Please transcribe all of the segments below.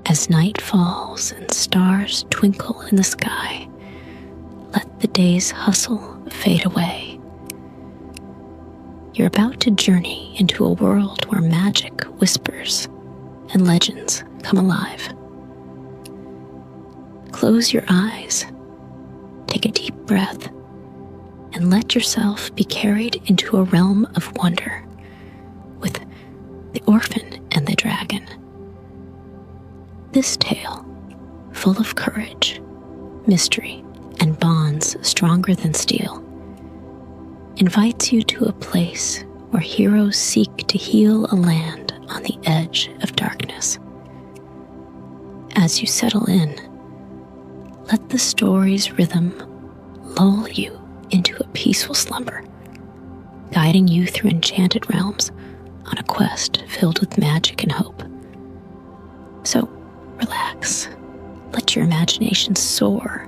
As night falls and stars twinkle in the sky, let the day's hustle fade away. You're about to journey into a world where magic whispers and legends come alive. Close your eyes, take a deep breath, and let yourself be carried into a realm of wonder with the Orphan and the Dragon. This tale, full of courage, mystery, and bonds stronger than steel, invites you to a place where heroes seek to heal a land on the edge of darkness. As you settle in, let the story's rhythm lull you into a peaceful slumber, guiding you through enchanted realms on a quest filled with magic and hope. So relax, let your imagination soar,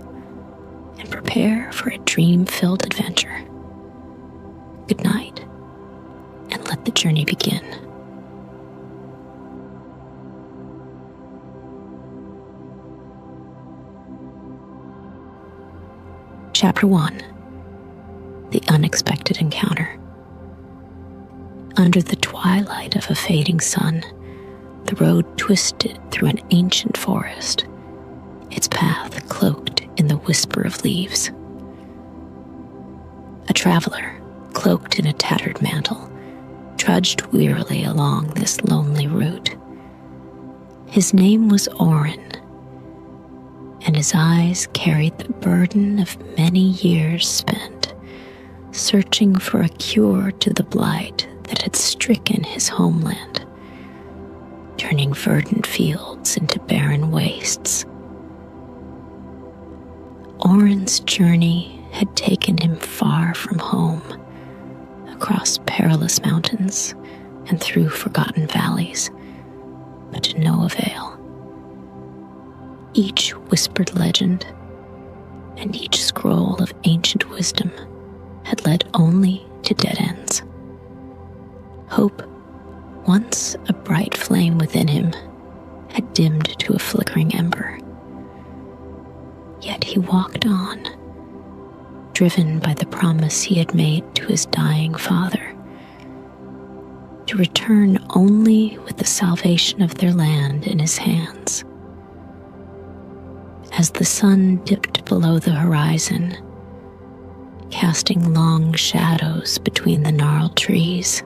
and prepare for a dream-filled adventure. Good night, and let the journey begin. Chapter 1: The Unexpected Encounter. Under the twilight of a fading sun, the road twisted through an ancient forest, its path cloaked in the whisper of leaves. A traveler, cloaked in a tattered mantle, trudged wearily along this lonely route. His name was Orphan, and his eyes carried the burden of many years spent searching for a cure to the blight that had stricken his homeland, turning verdant fields into barren wastes. Orphan's journey had taken him far from home, across perilous mountains and through forgotten valleys, but to no avail. Each whispered legend and each scroll of ancient wisdom had led only to dead ends. Hope, once a bright flame within him, had dimmed to a flickering ember. Yet he walked on, driven by the promise he had made to his dying father, to return only with the salvation of their land in his hands. As the sun dipped below the horizon, casting long shadows between the gnarled trees,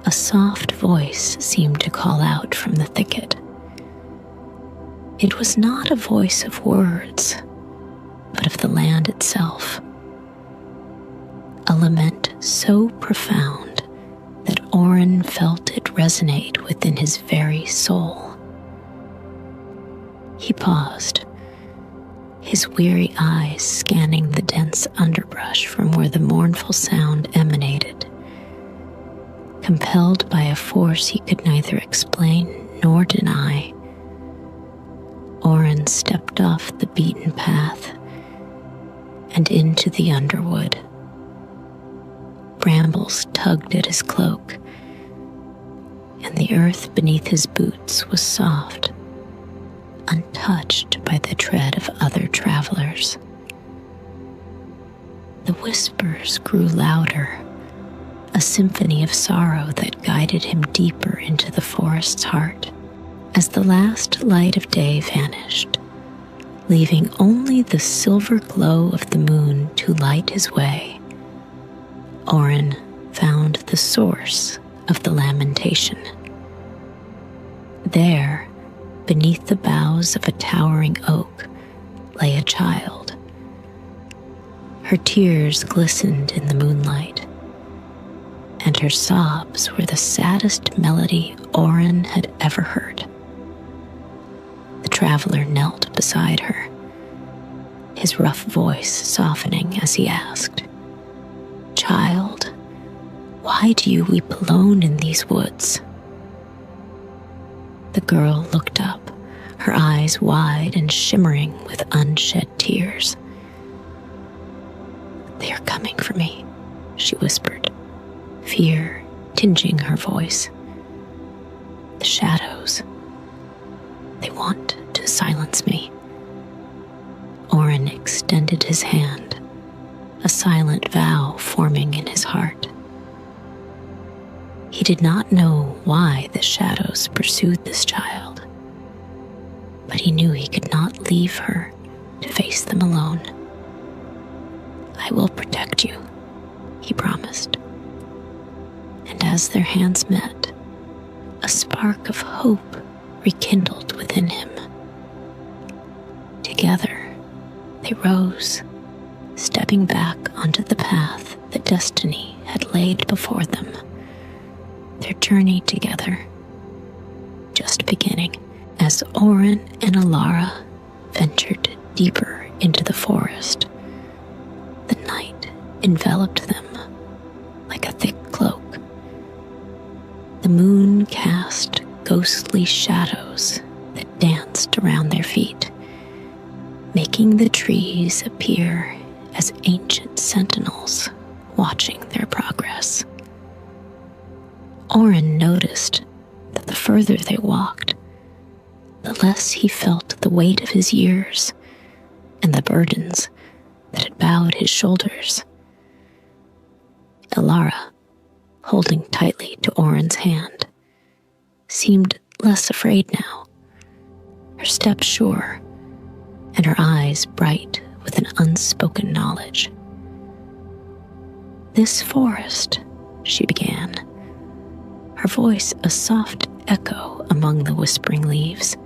a soft voice seemed to call out from the thicket. It was not a voice of words, but of the land itself, a lament so profound that Orphan felt it resonate within his very soul. He paused, his weary eyes scanning the dense underbrush from where the mournful sound emanated. Compelled by a force he could neither explain nor deny, Orphan stepped off the beaten path and into the underwood. Brambles tugged at his cloak, and the earth beneath his boots was soft, untouched by the tread of other travelers. The whispers grew louder, a symphony of sorrow that guided him deeper into the forest's heart. As the last light of day vanished, leaving only the silver glow of the moon to light his way, Orphan found the source of the lamentation. There, beneath the boughs of a towering oak, lay a child. Her tears glistened in the moonlight, and her sobs were the saddest melody Orphan had ever heard. The traveler knelt beside her, his rough voice softening as he asked, "Child, why do you weep alone in these woods?" The girl looked up, her eyes wide and shimmering with unshed tears. "They are coming for me," she whispered, fear tinging her voice. "The shadows, They want to silence me." Orphan extended his hand, a silent vow forming in his heart. He did not know why the shadows pursued this child, but he knew he could not leave her to face them alone. "I will protect you," he promised. And as their hands met, a spark of hope rekindled within him. Together, they rose, stepping back onto the path that destiny had laid before them. Their journey together just beginning as Orphan and Alara ventured deeper into the forest. The night enveloped them like a thick cloak. The moon cast ghostly shadows that danced around their feet, making the trees appear as ancient sentinels watching their progress. Orphan noticed that the further they walked, the less he felt the weight of his years and the burdens that had bowed his shoulders. Alara, holding tightly to Orphan's hand, seemed less afraid now, her step sure and her eyes bright with an unspoken knowledge. "This forest," she began, her voice a soft echo among the whispering leaves,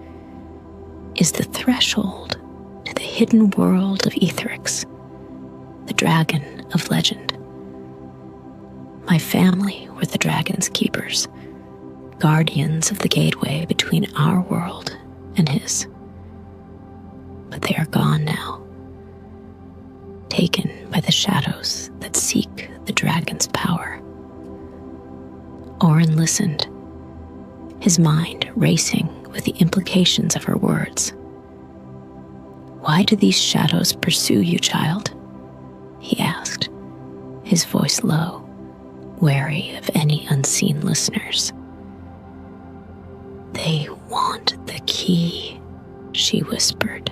"is the threshold to the hidden world of Etherix, the dragon of legend. My family were the dragon's keepers, guardians of the gateway between our world and his. But they are gone now, taken by the shadows that seek the dragon's power." Orphan listened, his mind racing with the implications of her words. "Why do these shadows pursue you, child?" he asked, his voice low, wary of any unseen listeners. "They want the key," she whispered,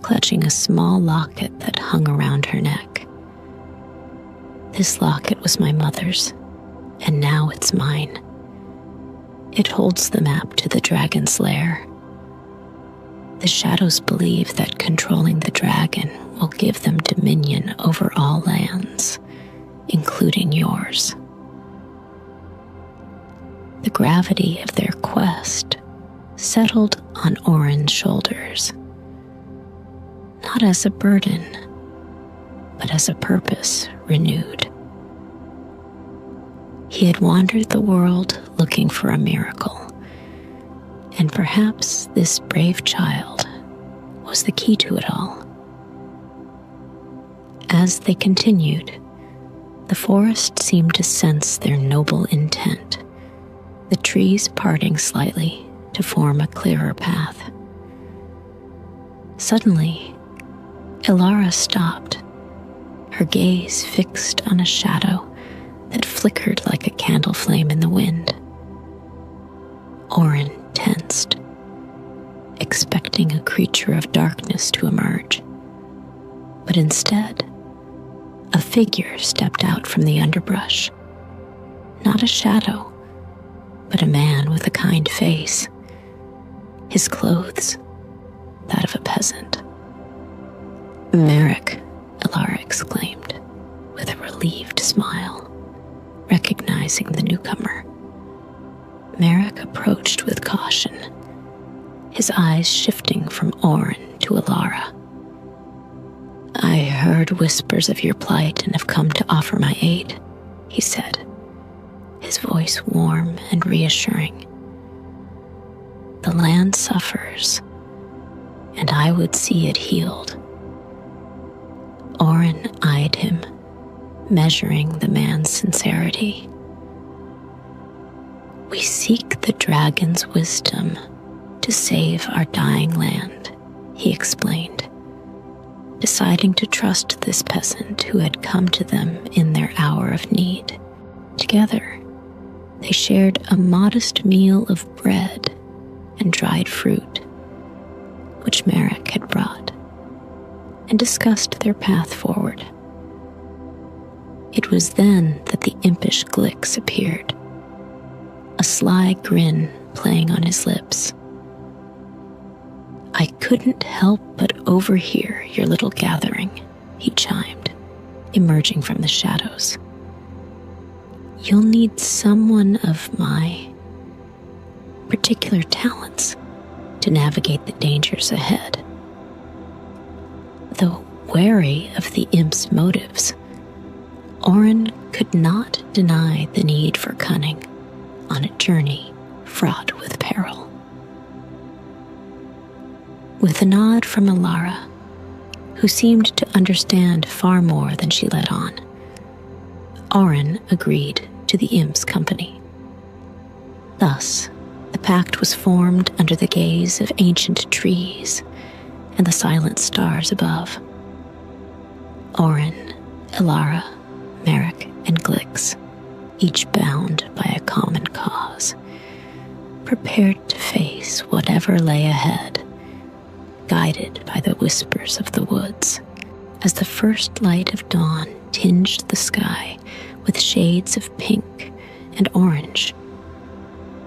clutching a small locket that hung around her neck. "This locket was my mother's, and now it's mine. It holds the map to the dragon's lair. The shadows believe that controlling the dragon will give them dominion over all lands, including yours." The gravity of their quest settled on Orphan's shoulders, not as a burden, but as a purpose renewed. He had wandered the world looking for a miracle, and perhaps this brave child was the key to it all. As they continued, the forest seemed to sense their noble intent, the trees parting slightly to form a clearer path. Suddenly, Alara stopped, her gaze fixed on a shadow that flickered like a candle flame in the wind. Orphan tensed, expecting a creature of darkness to emerge, but instead, a figure stepped out from the underbrush. Not a shadow, but a man with a kind face, his clothes that of a peasant. "Merrick," Alara exclaimed, with a relieved smile, recognizing the newcomer. Merrick approached with caution, his eyes shifting from Orphan to Alara. "I heard whispers of your plight and have come to offer my aid," he said, his voice warm and reassuring. "The land suffers, and I would see it healed." Orphan eyed him, measuring the man's sincerity. "We seek the dragon's wisdom to save our dying land," he explained, deciding to trust this peasant who had come to them in their hour of need. Together, they shared a modest meal of bread and dried fruit, which Merrick had brought, and discussed their path forward. It was then that the impish Glix appeared, a sly grin playing on his lips. "I couldn't help but overhear your little gathering," he chimed, emerging from the shadows. "You'll need someone of my particular talents to navigate the dangers ahead." Though wary of the imp's motives, Orphan could not deny the need for cunning on a journey fraught with peril. With a nod from Alara, who seemed to understand far more than she let on, Orphan agreed to the imp's company. Thus, the pact was formed under the gaze of ancient trees and the silent stars above. Orphan, Alara, Merrick, and Glix, each bound by a common cause, prepared to face whatever lay ahead, guided by the whispers of the woods. As the first light of dawn tinged the sky with shades of pink and orange,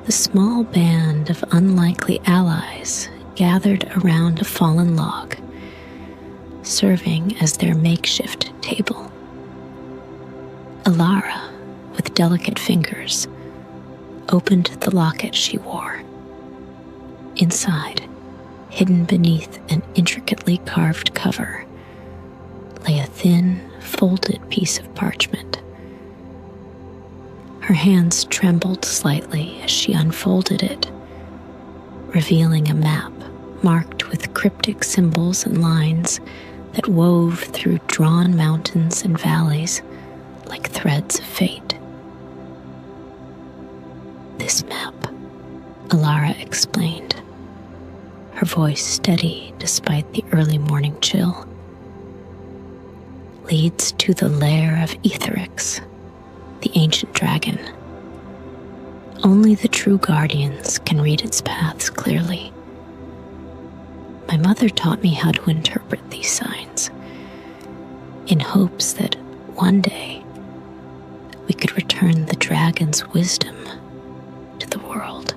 the small band of unlikely allies gathered around a fallen log, serving as their makeshift table. Alara, with delicate fingers, opened the locket she wore. Inside, hidden beneath an intricately carved cover, lay a thin, folded piece of parchment. Her hands trembled slightly as she unfolded it, revealing a map marked with cryptic symbols and lines that wove through drawn mountains and valleys like threads of fate. "This map," Alara explained, her voice steady despite the early morning chill, "leads to the lair of Etherix, the ancient dragon. Only the true guardians can read its paths clearly. My mother taught me how to interpret these signs, in hopes that one day we could return the dragon's wisdom to the world."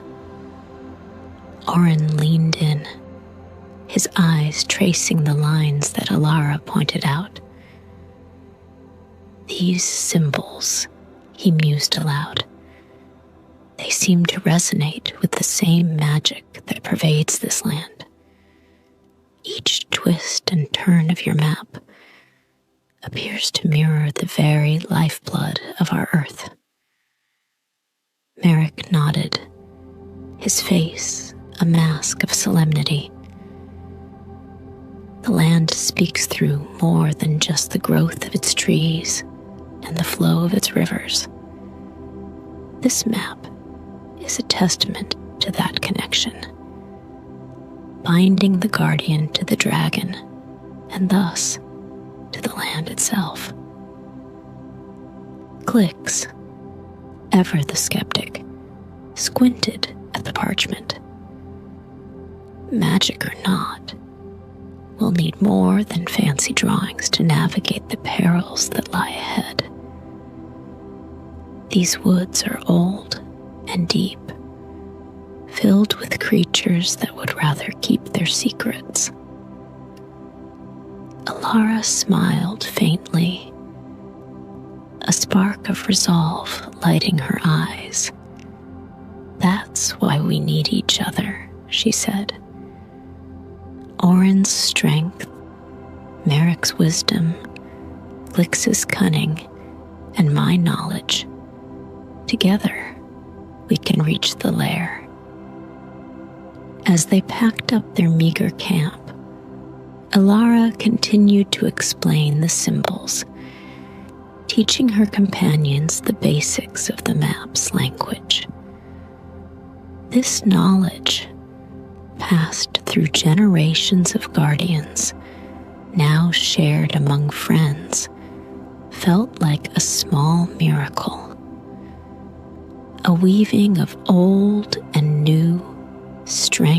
Orphan leaned in, his eyes tracing the lines that Alara pointed out. "These symbols," he mused aloud, "they seem to resonate with the same magic that pervades this land. Each twist and turn of your map appears to mirror the very lifeblood of our earth." Merrick nodded, his face a mask of solemnity. "The land speaks through more than just the growth of its trees and the flow of its rivers. This map is a testament to that connection, binding the guardian to the dragon, and thus to the land itself." Glix, ever the skeptic, squinted at the parchment. "Magic or not, we'll need more than fancy drawings to navigate the perils that lie ahead. These woods are old and deep, filled with creatures that would rather keep their secrets." Alara smiled faintly, a spark of resolve lighting her eyes. "That's why we need each other," she said. "Orphan's strength, Merrick's wisdom, Glix's cunning, and my knowledge. Together, we can reach the lair." As they packed up their meager camp, Alara continued to explain the symbols, teaching her companions the basics of the map's language. This knowledge, passed through generations of guardians, now shared among friends, felt like a small miracle, a weaving of old and new strands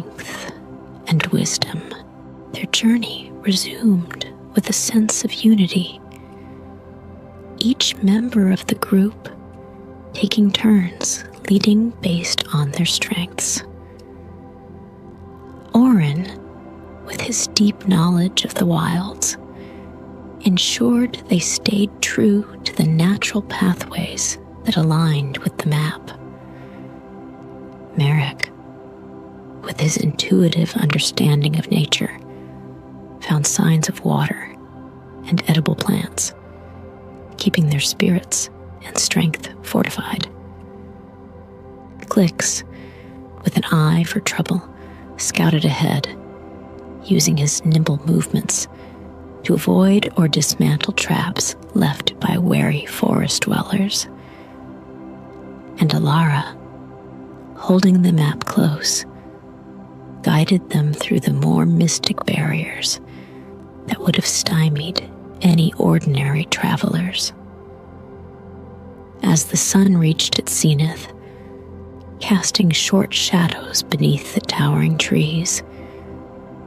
journey resumed with a sense of unity, each member of the group taking turns leading based on their strengths. Orphan, with his deep knowledge of the wilds, ensured they stayed true to the natural pathways that aligned with the map. Merrick, with his intuitive understanding of nature, found signs of water and edible plants, keeping their spirits and strength fortified. Glix, with an eye for trouble, scouted ahead, using his nimble movements to avoid or dismantle traps left by wary forest dwellers. And Alara, holding the map close, guided them through the more mystic barriers that would have stymied any ordinary travelers. As the sun reached its zenith, casting short shadows beneath the towering trees,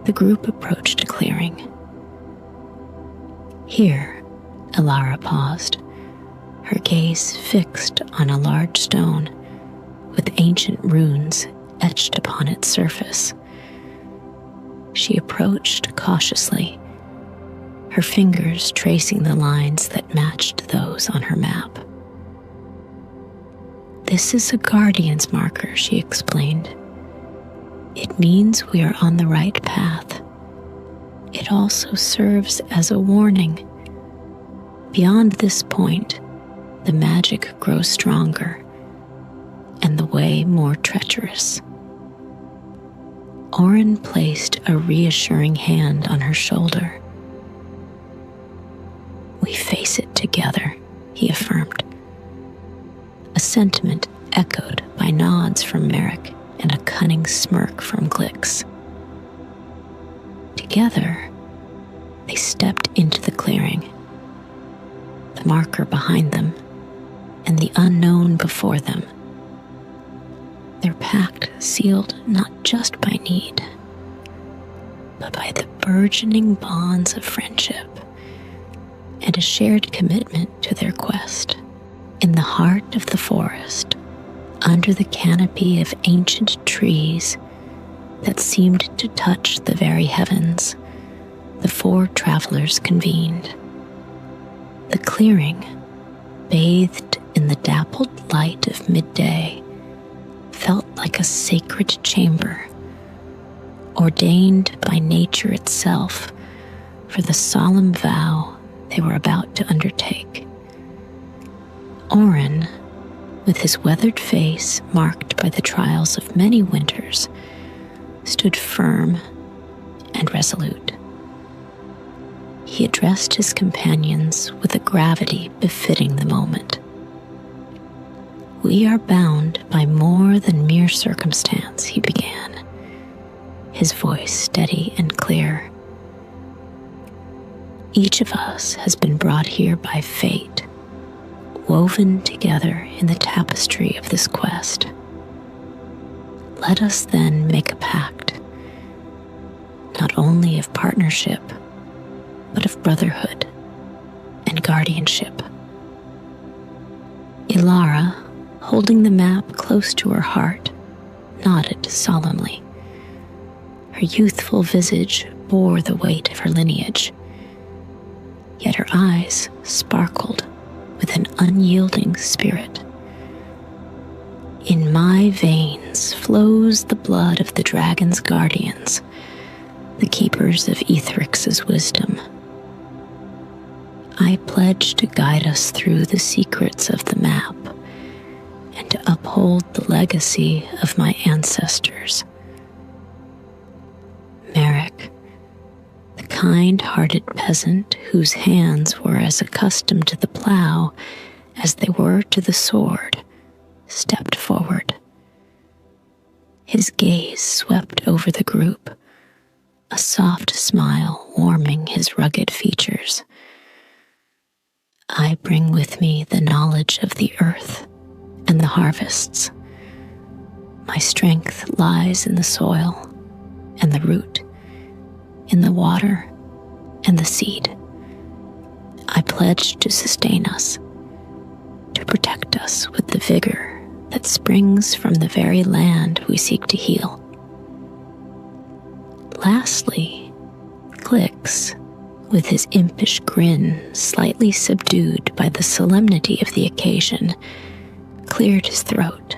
the group approached a clearing. Here, Alara paused, her gaze fixed on a large stone with ancient runes etched upon its surface. She approached cautiously, her fingers tracing the lines that matched those on her map. "This is a guardian's marker," she explained. "It means we are on the right path. It also serves as a warning. Beyond this point, the magic grows stronger and the way more treacherous." Orphan placed a reassuring hand on her shoulder. "We face it together," he affirmed, a sentiment echoed by nods from Merrick and a cunning smirk from Glix. Together, they stepped into the clearing, the marker behind them and the unknown before them, their pact sealed not just by need, but by the burgeoning bonds of friendship and a shared commitment to their quest. In the heart of the forest, under the canopy of ancient trees that seemed to touch the very heavens, the four travelers convened. The clearing, bathed in the dappled light of midday, felt like a sacred chamber, ordained by nature itself for the solemn vow they were about to undertake. Orphan, with his weathered face marked by the trials of many winters, stood firm and resolute. He addressed his companions with a gravity befitting the moment. "We are bound by more than mere circumstance," he began, his voice steady and clear. "Each of us has been brought here by fate, woven together in the tapestry of this quest. Let us then make a pact, not only of partnership, but of brotherhood and guardianship." Alara, holding the map close to her heart, nodded solemnly. Her youthful visage bore the weight of her lineage, yet her eyes sparkled with an unyielding spirit. "In my veins flows the blood of the dragon's guardians, the keepers of Ethrix's wisdom. I pledge to guide us through the secrets of the map and to uphold the legacy of my ancestors." Merrick, the kind-hearted peasant whose hands were as accustomed to the plow as they were to the sword, stepped forward. His gaze swept over the group, a soft smile warming his rugged features. "I bring with me the knowledge of the earth and the harvests. My strength lies in the soil and the root, in the water and the seed. I pledge to sustain us, to protect us with the vigor that springs from the very land we seek to heal. Lastly, Clicks, with his impish grin slightly subdued by the solemnity of the occasion, cleared his throat.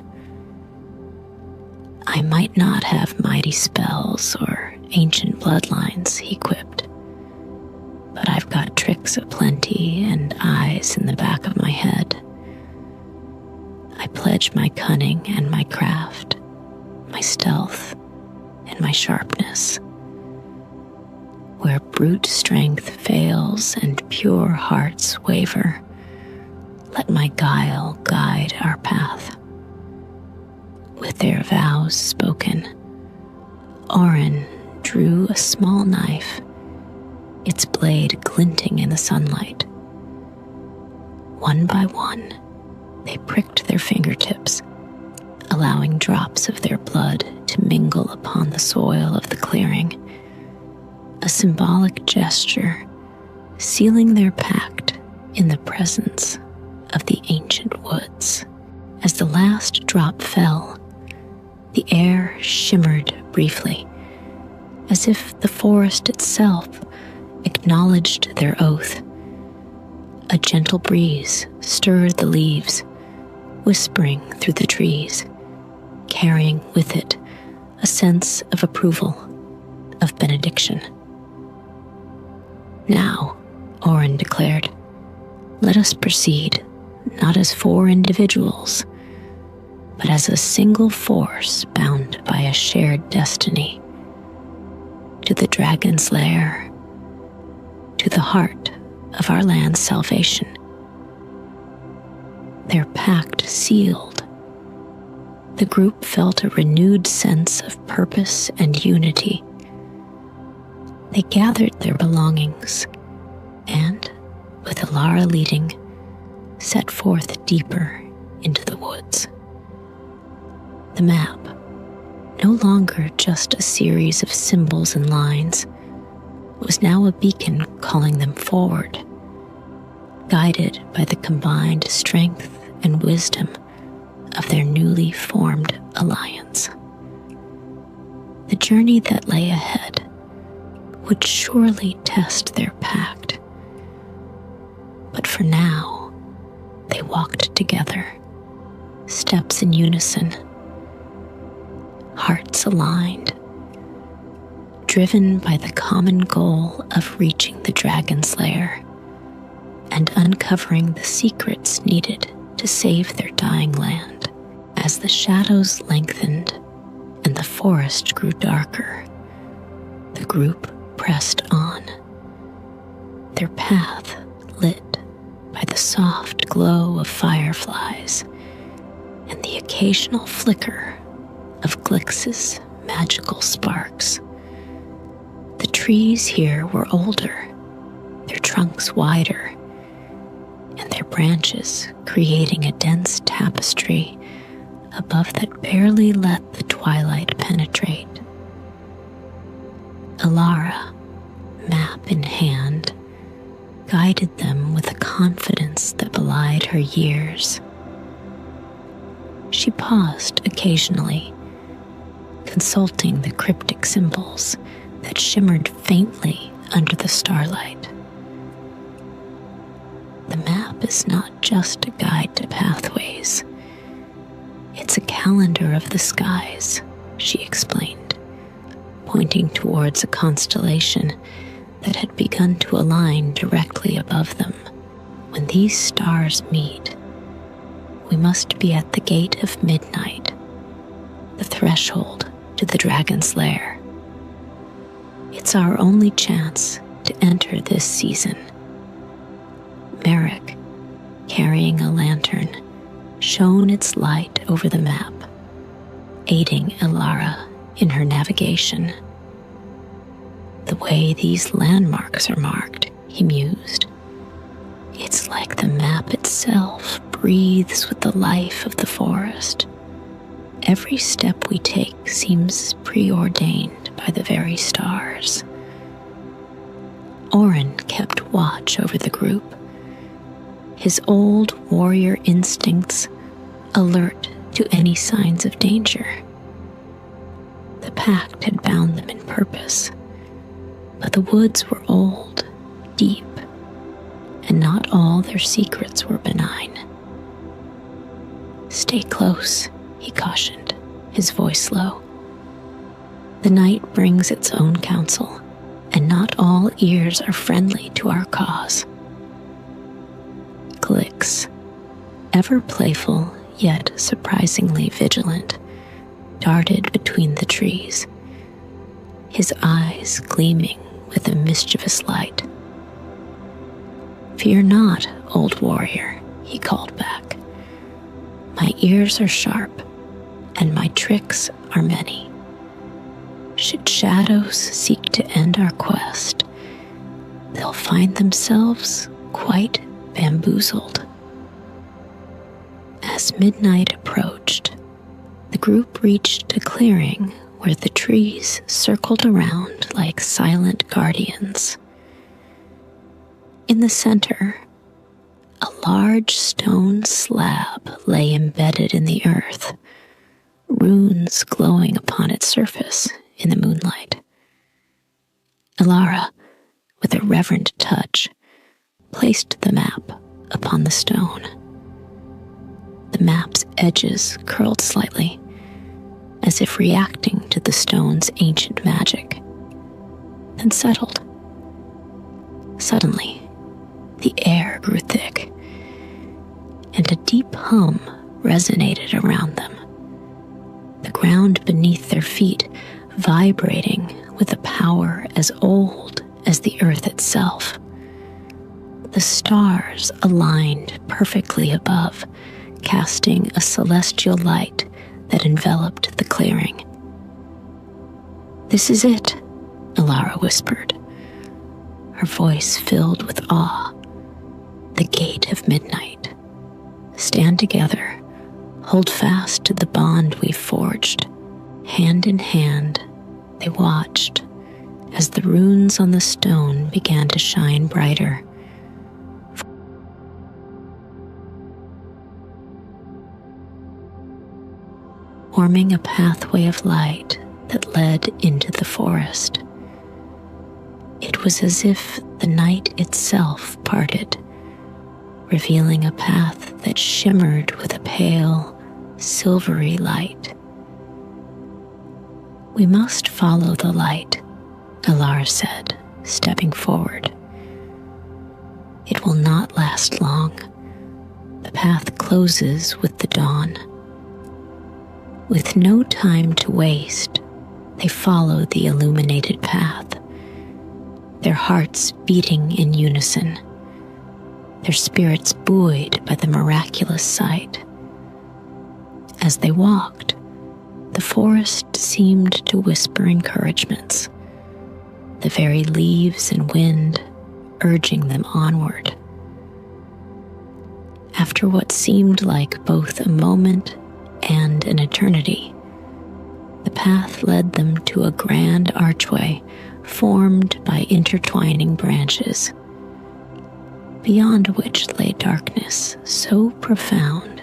I might not have mighty spells or ancient bloodlines, he quipped, but I've got tricks aplenty and eyes in the back of my head. I pledge my cunning and my craft, my stealth and my sharpness. Where brute strength fails and pure hearts waver, let my guile guide our path. With their vows spoken, Orphan drew a small knife, its blade glinting in the sunlight. One by one, they pricked their fingertips, allowing drops of their blood to mingle upon the soil of the clearing, a symbolic gesture sealing their pact in the presence of the ancient woods. As the last drop fell, the air shimmered briefly, as if the forest itself acknowledged their oath. A gentle breeze stirred the leaves, whispering through the trees, carrying with it a sense of approval, of benediction. Now, Orphan declared, let us proceed, not as four individuals, but as a single force bound by a shared destiny, to the dragon's lair, to the heart of our land's salvation. Their pact sealed, the group felt a renewed sense of purpose and unity. They gathered their belongings and, with Alara leading, set forth deeper into the woods. The map, no longer just a series of symbols and lines, was now a beacon calling them forward, guided by the combined strength and wisdom of their newly formed alliance. The journey that lay ahead would surely test their pact, but for now, they walked together, steps in unison, hearts aligned, driven by the common goal of reaching the dragon's lair and uncovering the secrets needed to save their dying land. As the shadows lengthened and the forest grew darker, the group pressed on, their path lit by the soft glow of fireflies and the occasional flicker of Glix's magical sparks. The trees here were older, their trunks wider, and their branches creating a dense tapestry above that barely let the twilight penetrate. Alara, map in hand, guided them with a confidence that belied her years. She paused occasionally, consulting the cryptic symbols that shimmered faintly under the starlight. The map is not just a guide to pathways. It's a calendar of the skies, she explained, pointing towards a constellation that had begun to align directly above them. When these stars meet, we must be at the gate of midnight, the threshold to the dragon's lair. It's our only chance to enter this season. Merrick, carrying a lantern, shone its light over the map, aiding Alara in her navigation. The way these landmarks are marked, he mused. It's like the map itself breathes with the life of the forest. Every step we take seems preordained by the very stars. Orphan kept watch over the group, his old warrior instincts alert to any signs of danger. The pact had bound them in purpose, but the woods were old, deep, and not all their secrets were benign. "Stay close," he cautioned, his voice low. "The night brings its own counsel, and not all ears are friendly to our cause." Glix, ever playful yet surprisingly vigilant, darted between the trees, his eyes gleaming with a mischievous light. "Fear not, old warrior," he called back. "My ears are sharp, and my tricks are many. Should shadows seek to end our quest, they'll find themselves quite bamboozled." As midnight approached, the group reached a clearing where the trees circled around like silent guardians. In the center, a large stone slab lay embedded in the earth, runes glowing upon its surface in the moonlight. Elara, with a reverent touch, placed the map upon the stone. The map's edges curled slightly, as if reacting to the stone's ancient magic, then settled. Suddenly, the air grew thick, and a deep hum resonated around them, the ground beneath their feet vibrating with a power as old as the earth itself. The stars aligned perfectly above, casting a celestial light that enveloped the clearing. "This is it," Elara whispered, her voice filled with awe. "The gate of midnight. Stand together, hold fast to the bond we've forged." Hand in hand, they watched as the runes on the stone began to shine brighter, forming a pathway of light that led into the forest. It was as if the night itself parted, revealing a path that shimmered with a pale, silvery light. "We must follow the light," Elara said, stepping forward. "It will not last long. The path closes with the dawn." With no time to waste, they followed the illuminated path, their hearts beating in unison, their spirits buoyed by the miraculous sight. As they walked, the forest seemed to whisper encouragements, the very leaves and wind urging them onward. After what seemed like both a moment and an eternity, the path led them to a grand archway formed by intertwining branches, beyond which lay darkness so profound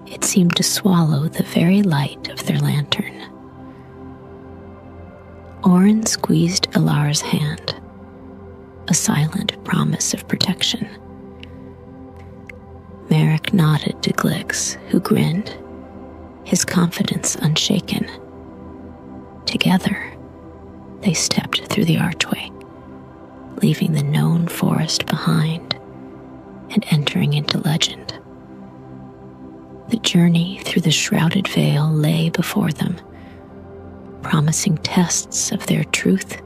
it seemed to swallow the very light of their lantern. Orphan squeezed Elara's hand, a silent promise of protection. Merrick nodded to Glix, who grinned, his confidence unshaken. Together, they stepped through the archway, leaving the known forest behind and entering into legend. The journey through the shrouded veil lay before them, promising tests of their truth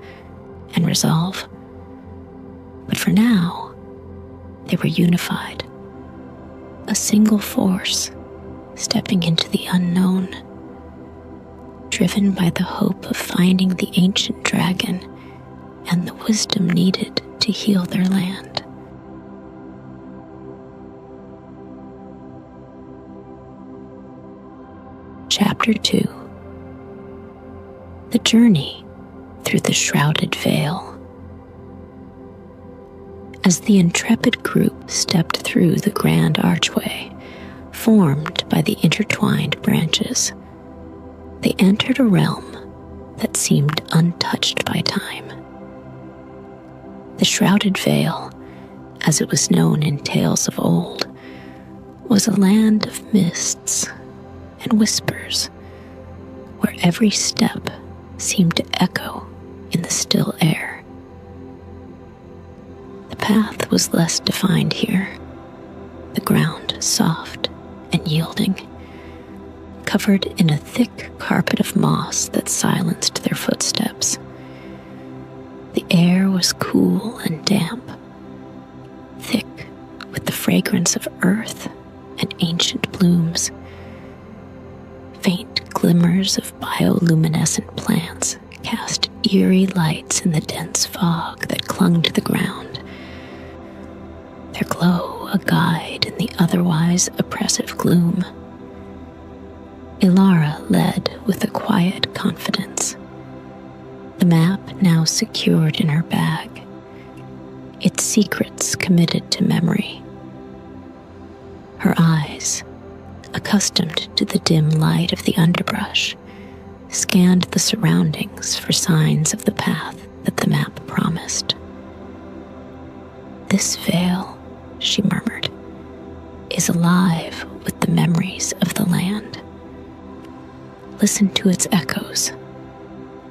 and resolve. But for now, they were unified, a single force stepping into the unknown, driven by the hope of finding the ancient dragon and the wisdom needed to heal their land. Chapter 2. The Journey Through the Shrouded Veil. As the intrepid group stepped through the grand archway formed by the intertwined branches, they entered a realm that seemed untouched by time. The shrouded veil, as it was known in tales of old, was a land of mists and whispers, where every step seemed to echo in the still air. The path was less defined here, the ground soft and yielding, covered in a thick carpet of moss that silenced their footsteps. The air was cool and damp, thick with the fragrance of earth and ancient blooms. Faint glimmers of bioluminescent plants cast eerie lights in the dense fog that clung to the ground, their glow a guide in the otherwise oppressive gloom. Ilara led with a quiet confidence, the map now secured in her bag, its secrets committed to memory. Her eyes, accustomed to the dim light of the underbrush, scanned the surroundings for signs of the path that the map promised. "This veil," she murmured, "is alive with the memories of the land. Listen to its echoes.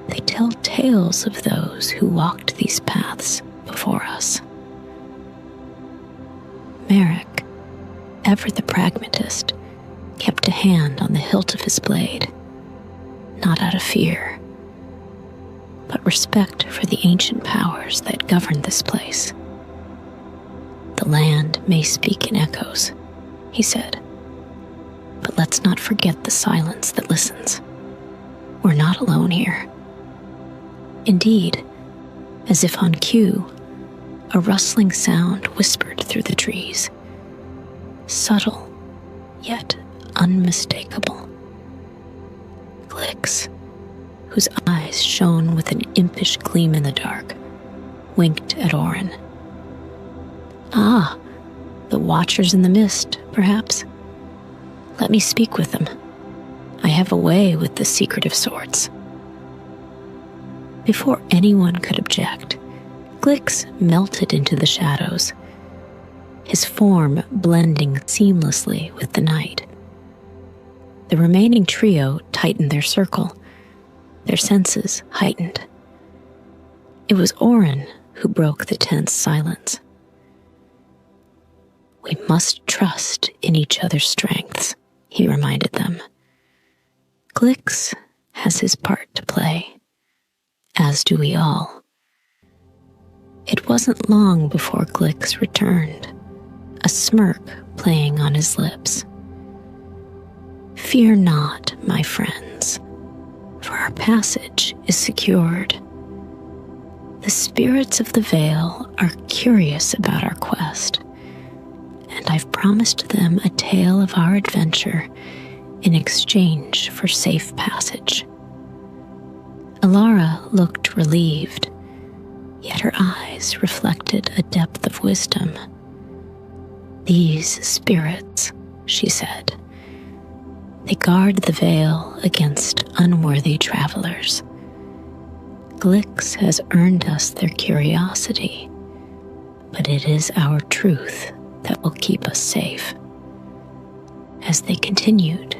They tell tales of those who walked these paths before us." Merrick, ever the pragmatist, kept a hand on the hilt of his blade, not out of fear, but respect for the ancient powers that governed this place. "The land may speak in echoes," he said, "but let's not forget the silence that listens. We're not alone here." Indeed, as if on cue, a rustling sound whispered through the trees, subtle yet unmistakable. Glix, whose eyes shone with an impish gleam in the dark, winked at Orphan. "Ah, the Watchers in the Mist, perhaps. Let me speak with them. I have a way with the secretive sorts." Before anyone could object, Glix melted into the shadows, his form blending seamlessly with the night. The remaining trio tightened their circle, their senses heightened. It was Orphan who broke the tense silence. "We must trust in each other's strengths," he reminded them. "Glix has his part to play, as do we all." It wasn't long before Glix returned, a smirk playing on his lips. "Fear not, my friends, for our passage is secured. The spirits of the Vale are curious about our quest, and I've promised them a tale of our adventure in exchange for safe passage." Ilara looked relieved, yet her eyes reflected a depth of wisdom. "These spirits," she said, "they guard the Vale against unworthy travelers. Glix has earned us their curiosity, but it is our truth that will keep us safe." As they continued,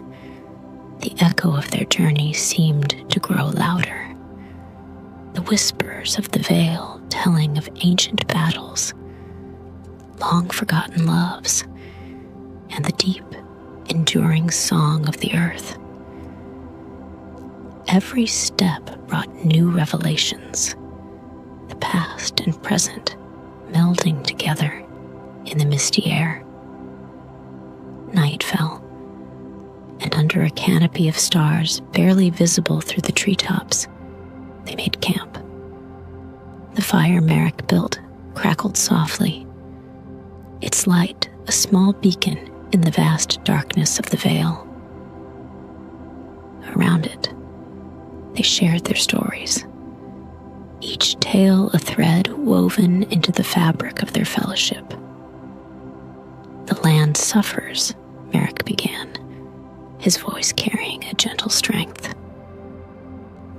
the echo of their journey seemed to grow louder, the whispers of the Vale telling of ancient battles, long-forgotten loves, and the deep, enduring song of the earth. Every step brought new revelations, the past and present melding together in the misty air. Night fell, and under a canopy of stars barely visible through the treetops, they made camp. The fire Merrick built crackled softly, its light a small beacon in the vast darkness of the Vale. Around it, they shared their stories, each tale a thread woven into the fabric of their fellowship. "The land suffers," Merrick began, his voice carrying a gentle strength.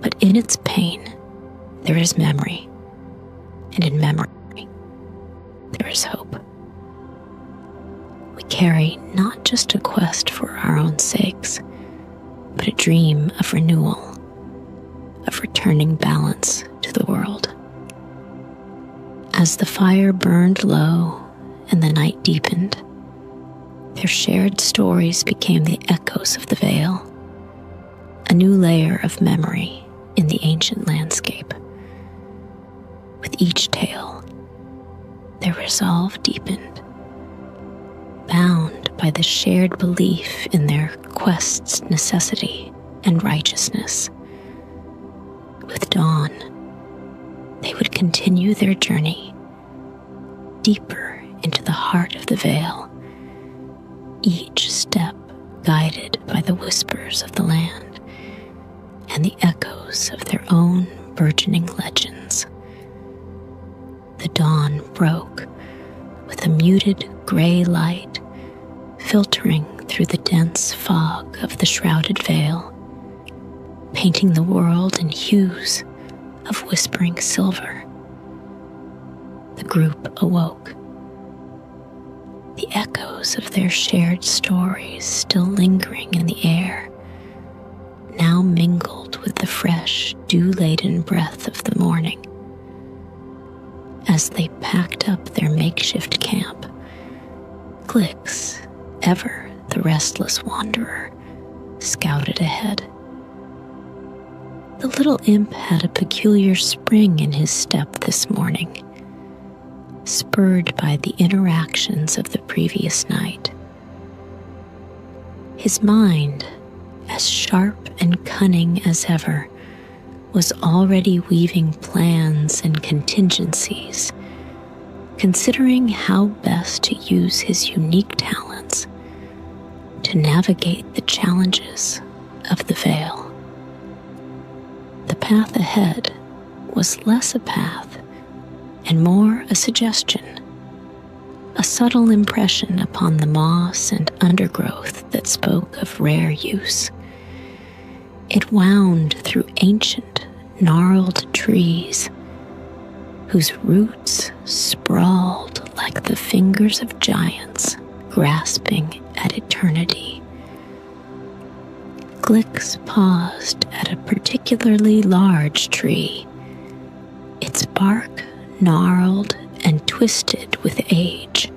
"But in its pain, there is memory, and in memory, there is hope. We carry not just a quest for our own sakes, but a dream of renewal, of returning balance to the world." As the fire burned low and the night deepened, their shared stories became the echoes of the veil, a new layer of memory in the ancient landscape. With each tale, their resolve deepened, bound by the shared belief in their quest's necessity and righteousness. With dawn, they would continue their journey deeper into the heart of the veil, each step guided by the whispers of the land and the echoes of their own burgeoning legends. The dawn broke with a muted gray light filtering through the dense fog of the shrouded veil, painting the world in hues of whispering silver. The group awoke, the echoes of their shared stories still lingering in the air, now mingled with the fresh, dew-laden breath of the morning. As they packed up their makeshift camp, Glix, ever the restless wanderer, scouted ahead. The little imp had a peculiar spring in his step this morning, spurred by the interactions of the previous night. His mind, as sharp and cunning as ever, was already weaving plans and contingencies, considering how best to use his unique talents to navigate the challenges of the veil. The path ahead was less a path and more a suggestion, a subtle impression upon the moss and undergrowth that spoke of rare use. It wound through ancient, gnarled trees whose roots sprawled like the fingers of giants grasping at eternity. Glix paused at a particularly large tree, its bark gnarled and twisted with age.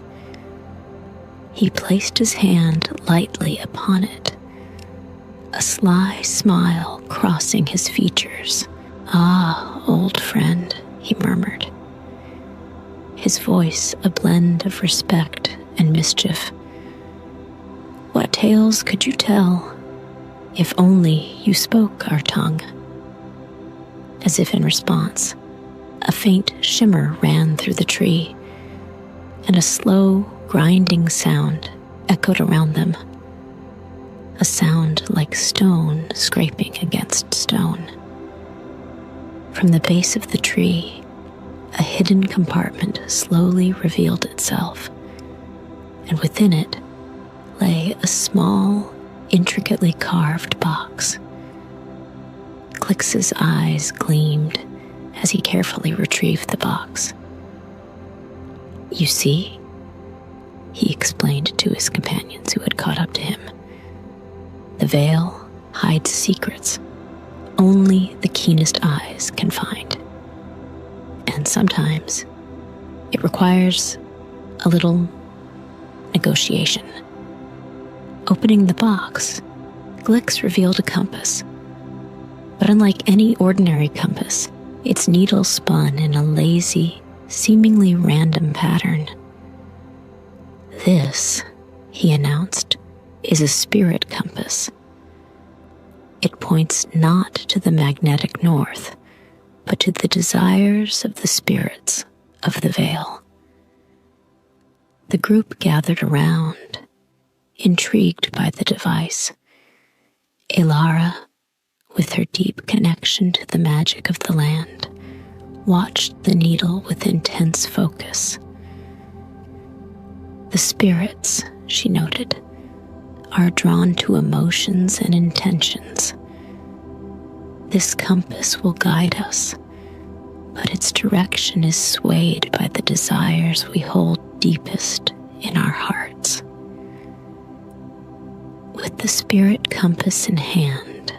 He placed his hand lightly upon it, a sly smile crossing his features. "Ah, old friend," he murmured, his voice a blend of respect and mischief. "What tales could you tell, if only you spoke our tongue?" As if in response, a faint shimmer ran through the tree, and a slow, grinding sound echoed around them, a sound like stone scraping against stone. From the base of the tree, a hidden compartment slowly revealed itself, and within it lay a small, intricately carved box. Glix's eyes gleamed as he carefully retrieved the box. "You see," he explained to his companions who had caught up to him, "the veil hides secrets only the keenest eyes can find. And sometimes it requires a little negotiation." Opening the box, Glix revealed a compass. But unlike any ordinary compass, its needle spun in a lazy, seemingly random pattern. "This," he announced, "is a spirit compass. It points not to the magnetic north, but to the desires of the spirits of the veil." The group gathered around, intrigued by the device. Elara, with her deep connection to the magic of the land, watched the needle with intense focus. The spirits, she noted, are drawn to emotions and intentions. This compass will guide us, but its direction is swayed by the desires we hold deepest in our hearts. With the spirit compass in hand,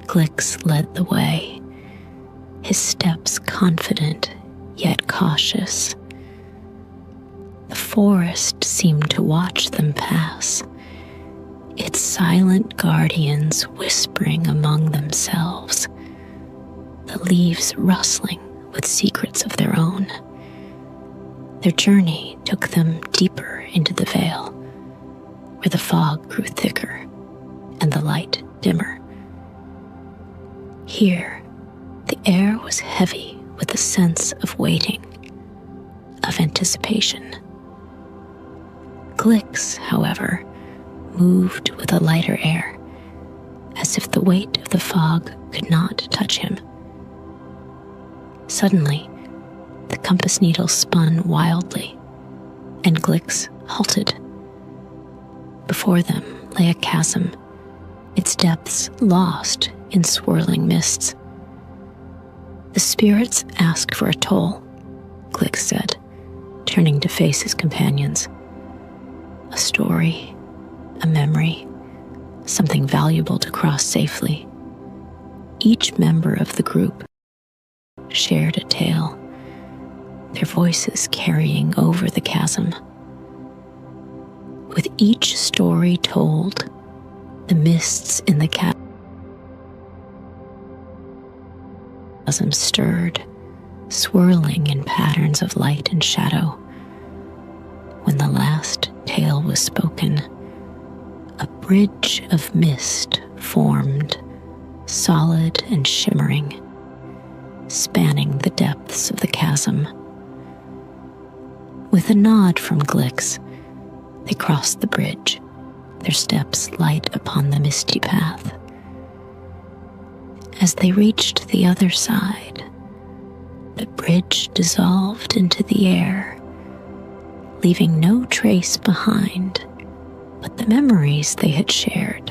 Glix led the way, his steps confident yet cautious. The forest seemed to watch them pass, its silent guardians whispering among themselves, the leaves rustling with secrets of their own. Their journey took them deeper into the vale, where the fog grew thicker and the light dimmer. Here, the air was heavy with a sense of waiting, of anticipation. Glix, however, moved with a lighter air, as if the weight of the fog could not touch him. Suddenly, the compass needle spun wildly, and Glix halted. Before them lay a chasm, its depths lost in swirling mists. The spirits asked for a toll, Glix said, turning to face his companions. A story, a memory, something valuable to cross safely. Each member of the group shared a tale, their voices carrying over the chasm. With each story told, the mists in the chasm stirred, swirling in patterns of light and shadow. When the last tale was spoken, a bridge of mist formed, solid and shimmering, spanning the depths of the chasm. With a nod from Glix, they crossed the bridge, their steps light upon the misty path. As they reached the other side, the bridge dissolved into the air, leaving no trace behind but the memories they had shared.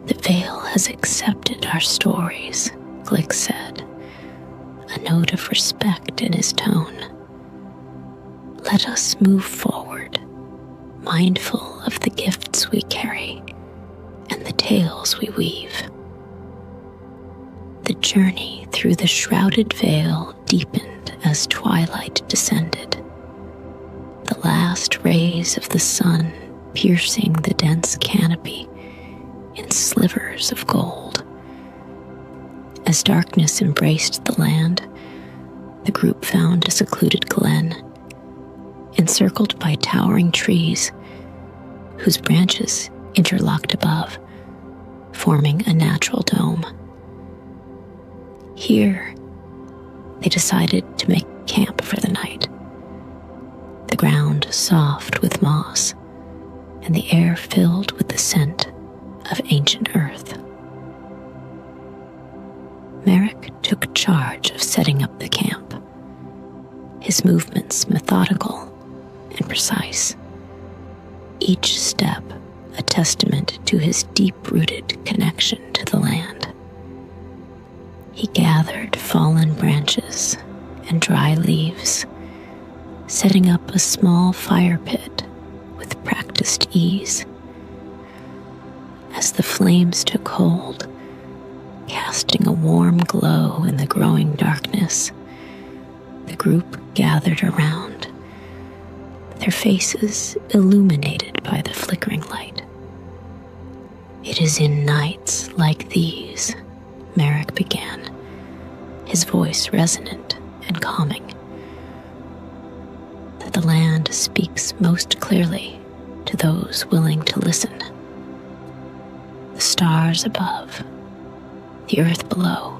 The veil has accepted our stories, Glix said, a note of respect in his tone. Let us move forward, mindful of the gifts we carry and the tales we weave. The journey through the shrouded veil deepened as twilight descended, the last rays of the sun piercing the dense canopy in slivers of gold. As darkness embraced the land, the group found a secluded glen, encircled by towering trees whose branches interlocked above, forming a natural dome. Here, they decided to make camp for the night. The ground soft with moss, and the air filled with the scent of ancient earth. Merrick took charge of setting up the camp, his movements methodical and precise, each step a testament to his deep-rooted connection to the land. He gathered fallen branches and dry leaves, setting up a small fire pit with practiced ease. As the flames took hold, casting a warm glow in the growing darkness, the group gathered around, their faces illuminated by the flickering light. It is in nights like these, Merrick began, his voice resonant and calming, that the land speaks most clearly to those willing to listen. The stars above, the earth below,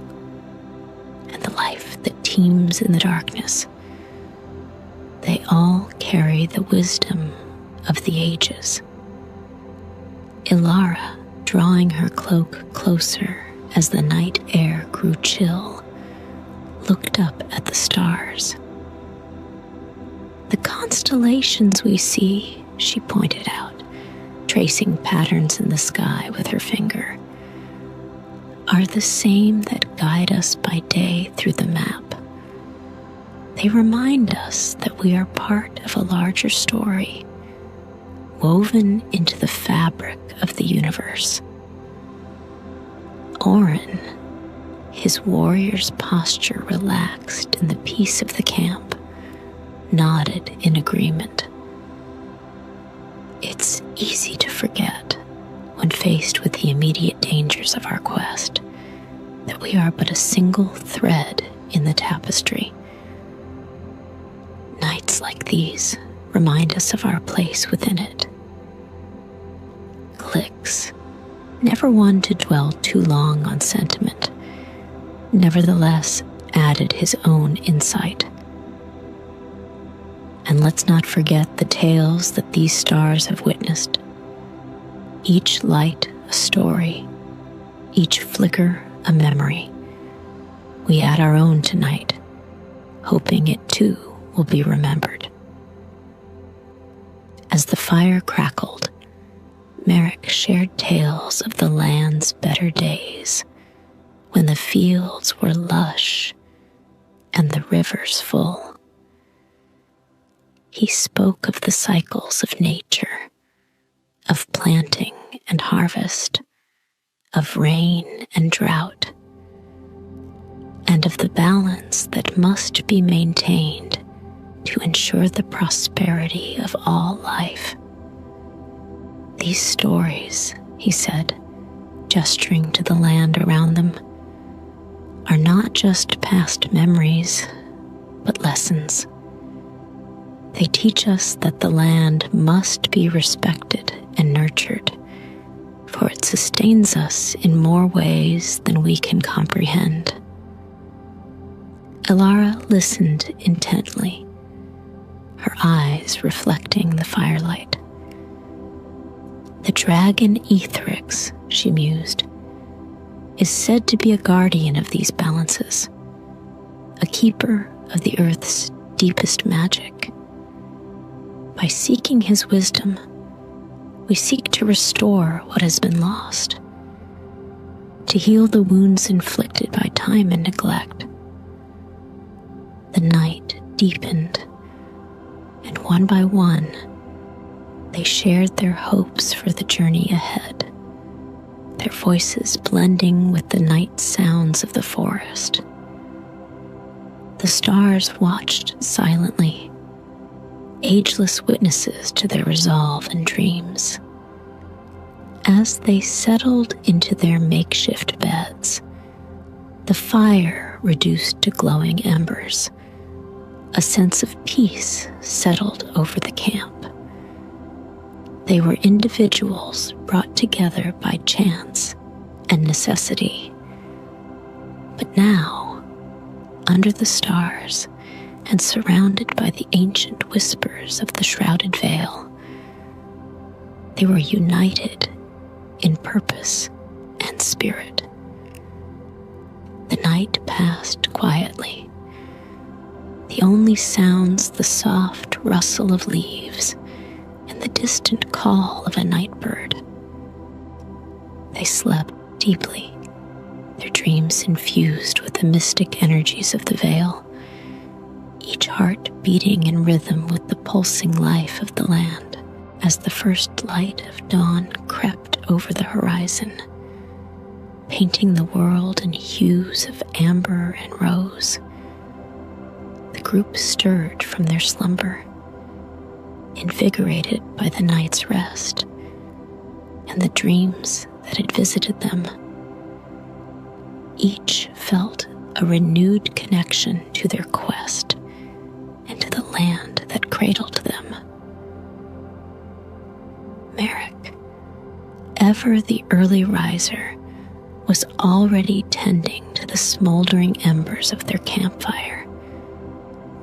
and the life that teems in the darkness, they all carry the wisdom of the ages. Ilara, drawing her cloak closer as the night air grew chill, looked up at the stars. "The constellations we see," she pointed out, tracing patterns in the sky with her finger, "are the same that guide us by day through the map. They remind us that we are part of a larger story, woven into the fabric of the universe." Orphan, his warrior's posture relaxed in the peace of the camp, nodded in agreement. "It's easy to forget, when faced with the immediate dangers of our quest, that we are but a single thread in the tapestry. Nights like these remind us of our place within it." Clicks, never one to dwell too long on sentiment, nevertheless added his own insight. "And let's not forget the tales that these stars have witnessed. Each light a story, each flicker a memory. We add our own tonight, hoping it too will be remembered." As the fire crackled, Merrick shared tales of the land's better days, when the fields were lush and the rivers full. He spoke of the cycles of nature, of planting and harvest, of rain and drought, and of the balance that must be maintained to ensure the prosperity of all life. "These stories," he said, gesturing to the land around them, "are not just past memories, but lessons. They teach us that the land must be respected and nurtured, for it sustains us in more ways than we can comprehend." Elara listened intently, her eyes reflecting the firelight. "The dragon Etherix," she mused, "is said to be a guardian of these balances, a keeper of the earth's deepest magic. By seeking his wisdom, we seek to restore what has been lost, to heal the wounds inflicted by time and neglect." The night deepened, and one by one, they shared their hopes for the journey ahead, their voices blending with the night sounds of the forest. The stars watched silently, ageless witnesses to their resolve and dreams. As they settled into their makeshift beds, the fire reduced to glowing embers. A sense of peace settled over the camp. They were individuals brought together by chance and necessity. But now, under the stars and surrounded by the ancient whispers of the shrouded veil, they were united in purpose and spirit. The night passed quietly. The only sounds the soft rustle of leaves and the distant call of a night bird. They slept deeply, their dreams infused with the mystic energies of the veil, each heart beating in rhythm with the pulsing life of the land. As the first light of dawn crept over the horizon, painting the world in hues of amber and rose, the group stirred from their slumber, invigorated by the night's rest and the dreams that had visited them. Each felt a renewed connection to their quest and to the land that cradled them. Merrick, ever the early riser, was already tending to the smoldering embers of their campfire,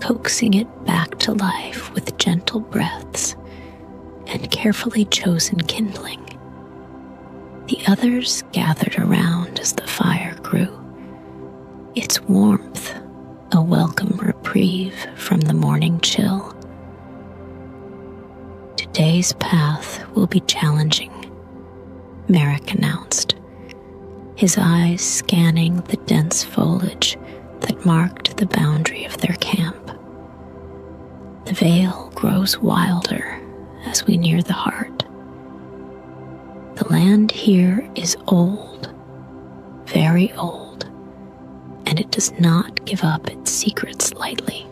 coaxing it back to life with gentle breaths and carefully chosen kindling. The others gathered around as the fire grew, its warmth a welcome reprieve from the morning chill. Today's path will be challenging, Merrick announced, his eyes scanning the dense foliage that marked the boundary of their camp. The veil grows wilder as we near the heart. The land here is old, very old, and it does not give up its secrets lightly.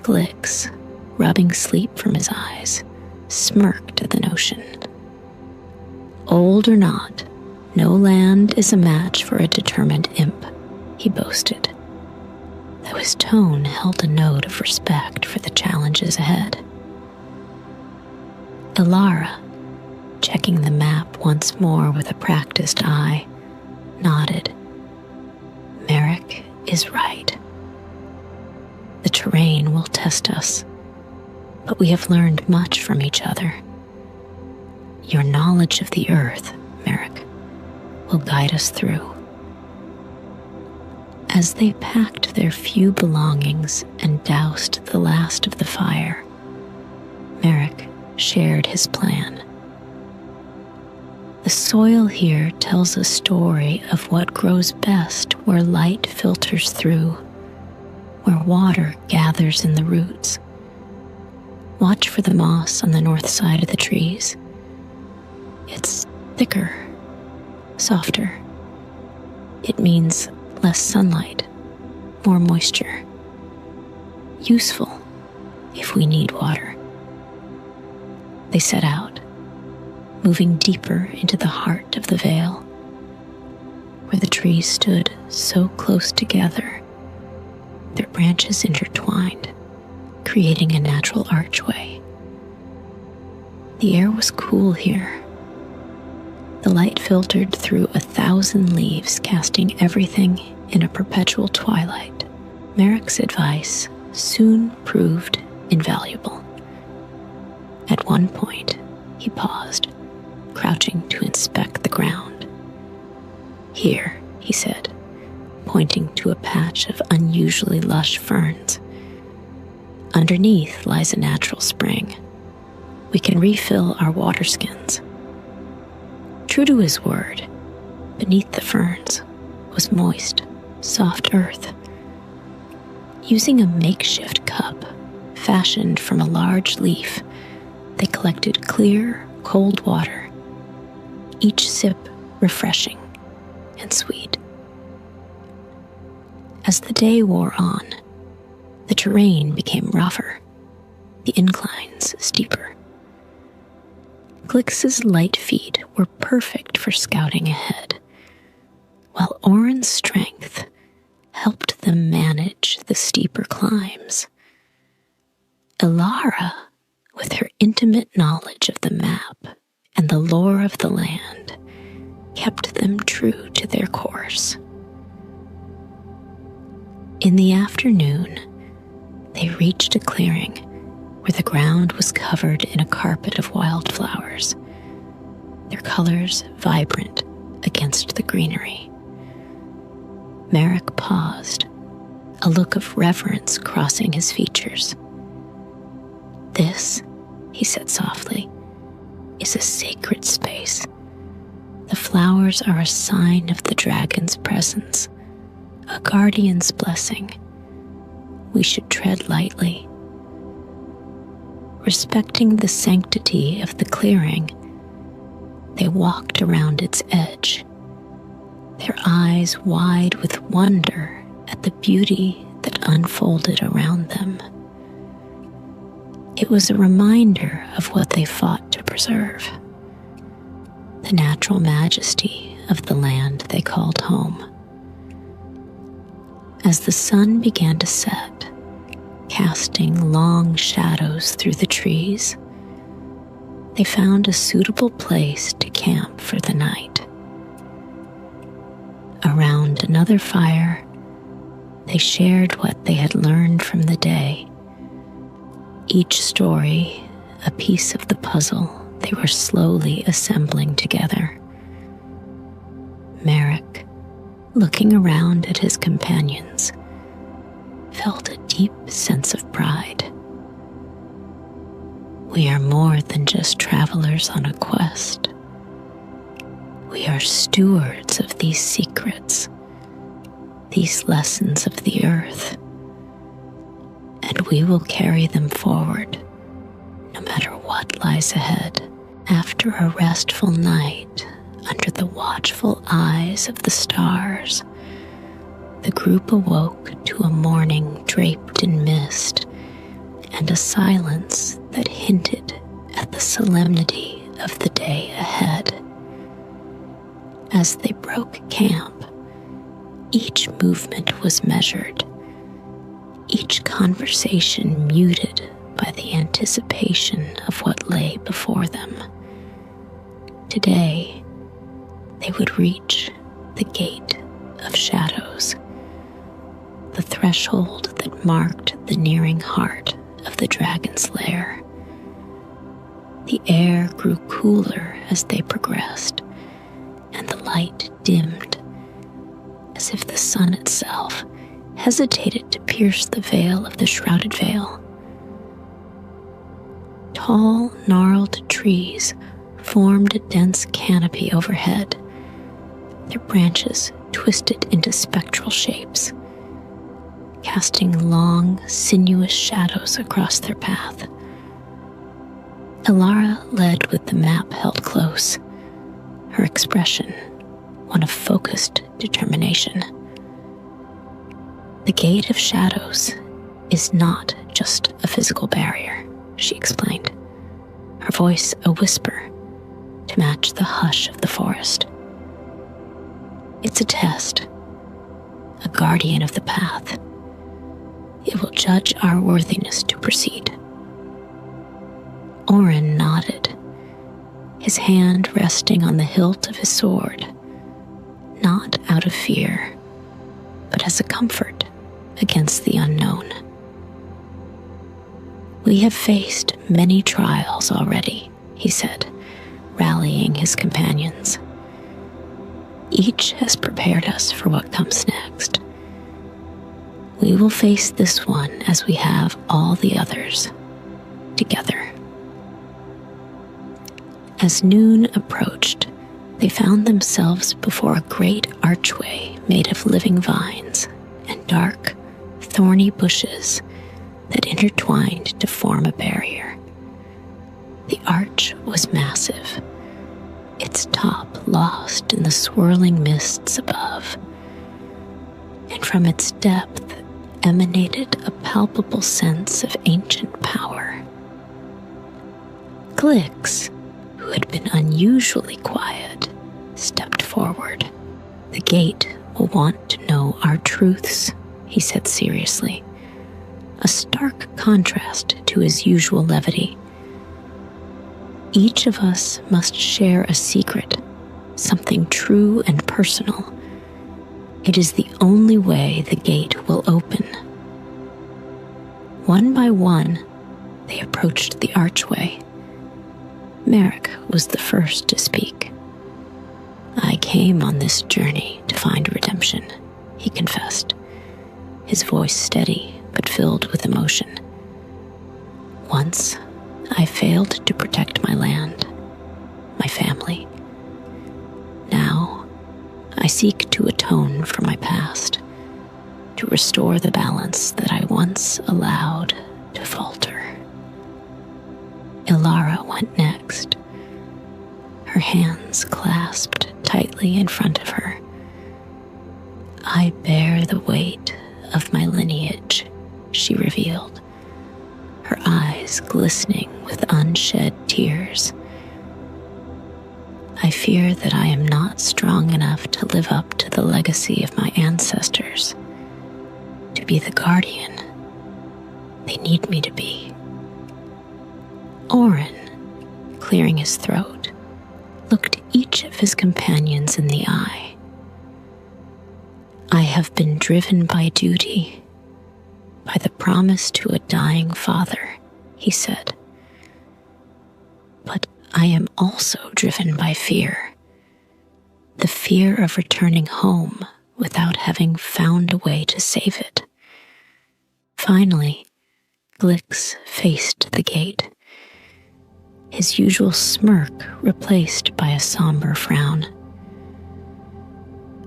Glix, rubbing sleep from his eyes, smirked at the notion. Old or not, no land is a match for a determined imp, he boasted, though his tone held a note of respect for the challenges ahead. Elara, checking the map once more with a practiced eye, nodded. Merrick is right. The terrain will test us, but we have learned much from each other. Your knowledge of the earth, Merrick, will guide us through. As they packed their few belongings and doused the last of the fire, Merrick shared his plan. The soil here tells a story of what grows best where light filters through, where water gathers in the roots. Watch for the moss on the north side of the trees. It's thicker, softer. It means less sunlight, more moisture. Useful if we need water. They set out, moving deeper into the heart of the vale, where the trees stood so close together, their branches intertwined, creating a natural archway. The air was cool here. The light filtered through 1,000 leaves, casting everything in a perpetual twilight. Merrick's advice soon proved invaluable. At one point, he paused, crouching to inspect the ground. Here, he said, pointing to a patch of unusually lush ferns. Underneath lies a natural spring. We can refill our water skins. True to his word, beneath the ferns was moist, soft earth. Using a makeshift cup fashioned from a large leaf, they collected clear, cold water, each sip refreshing and sweet. As the day wore on, the terrain became rougher, the inclines steeper. Glix's light feet were perfect for scouting ahead, while Oren's strength helped them manage the steeper climbs. Elara, with her intimate knowledge of the map and the lore of the land, kept them true to their course. In the afternoon, they reached a clearing where the ground was covered in a carpet of wildflowers, their colors vibrant against the greenery. Merrick paused, a look of reverence crossing his features. This, he said softly, is a sacred space. The flowers are a sign of the dragon's presence, a guardian's blessing. We should tread lightly. Respecting the sanctity of the clearing, they walked around its edge, their eyes wide with wonder at the beauty that unfolded around them. It was a reminder of what they fought to preserve, the natural majesty of the land they called home. As the sun began to set, casting long shadows through the trees, they found a suitable place to camp for the night. Around another fire, they shared what they had learned from the day. Each story, a piece of the puzzle they were slowly assembling together. Merrick, looking around at his companions, felt a deep sense of pride. We are more than just travelers on a quest. We are stewards of these secrets, these lessons of the earth, and we will carry them forward, no matter what lies ahead. After a restful night under the watchful eyes of the stars, the group awoke to a morning draped in mist and a silence that hinted at the solemnity of the day ahead. As they broke camp, each movement was measured, each conversation muted by the anticipation of what lay before them. Today, they would reach the gate of shadows, the threshold that marked the nearing heart of the dragon's lair. The air grew cooler as they progressed, and the light dimmed, as if the sun itself hesitated to pierce the veil of the shrouded veil. Tall, gnarled trees formed a dense canopy overhead, their branches twisted into spectral shapes, casting long, sinuous shadows across their path. Elara led with the map held close, her expression one of focused determination. The Gate of Shadows is not just a physical barrier, she explained, her voice a whisper to match the hush of the forest. It's a test, a guardian of the path. It will judge our worthiness to proceed. Orphan nodded, his hand resting on the hilt of his sword, not out of fear, but as a comfort against the unknown. We have faced many trials already, he said, rallying his companions. Each has prepared us for what comes next. We will face this one as we have all the others, together. As noon approached, they found themselves before a great archway made of living vines and dark, thorny bushes that intertwined to form a barrier. The arch was massive, its top lost in the swirling mists above, and from its depth emanated a palpable sense of ancient power. Glix, who had been unusually quiet, stepped forward. The gate will want to know our truths, he said seriously, a stark contrast to his usual levity. Each of us must share a secret, something true and personal. It is the only way the gate will open. One by one, they approached the archway. Merrick was the first to speak. I came on this journey to find redemption, he confessed, his voice steady but filled with emotion. Once, I failed to protect my land, my family. Now, I seek to atone for my past, to restore the balance that I once allowed to falter. Elara went next, her hands clasped tightly in front of her. I bear the weight of my lineage, she revealed, her eyes glistening with unshed tears. I fear that I am not strong enough to live up to the legacy of my ancestors, to be the guardian they need me to be. Orphan, clearing his throat, looked each of his companions in the eye. I have been driven by duty, by the promise to a dying father, he said. But I am also driven by fear, the fear of returning home without having found a way to save it. Finally, Glix faced the gate, his usual smirk replaced by a somber frown.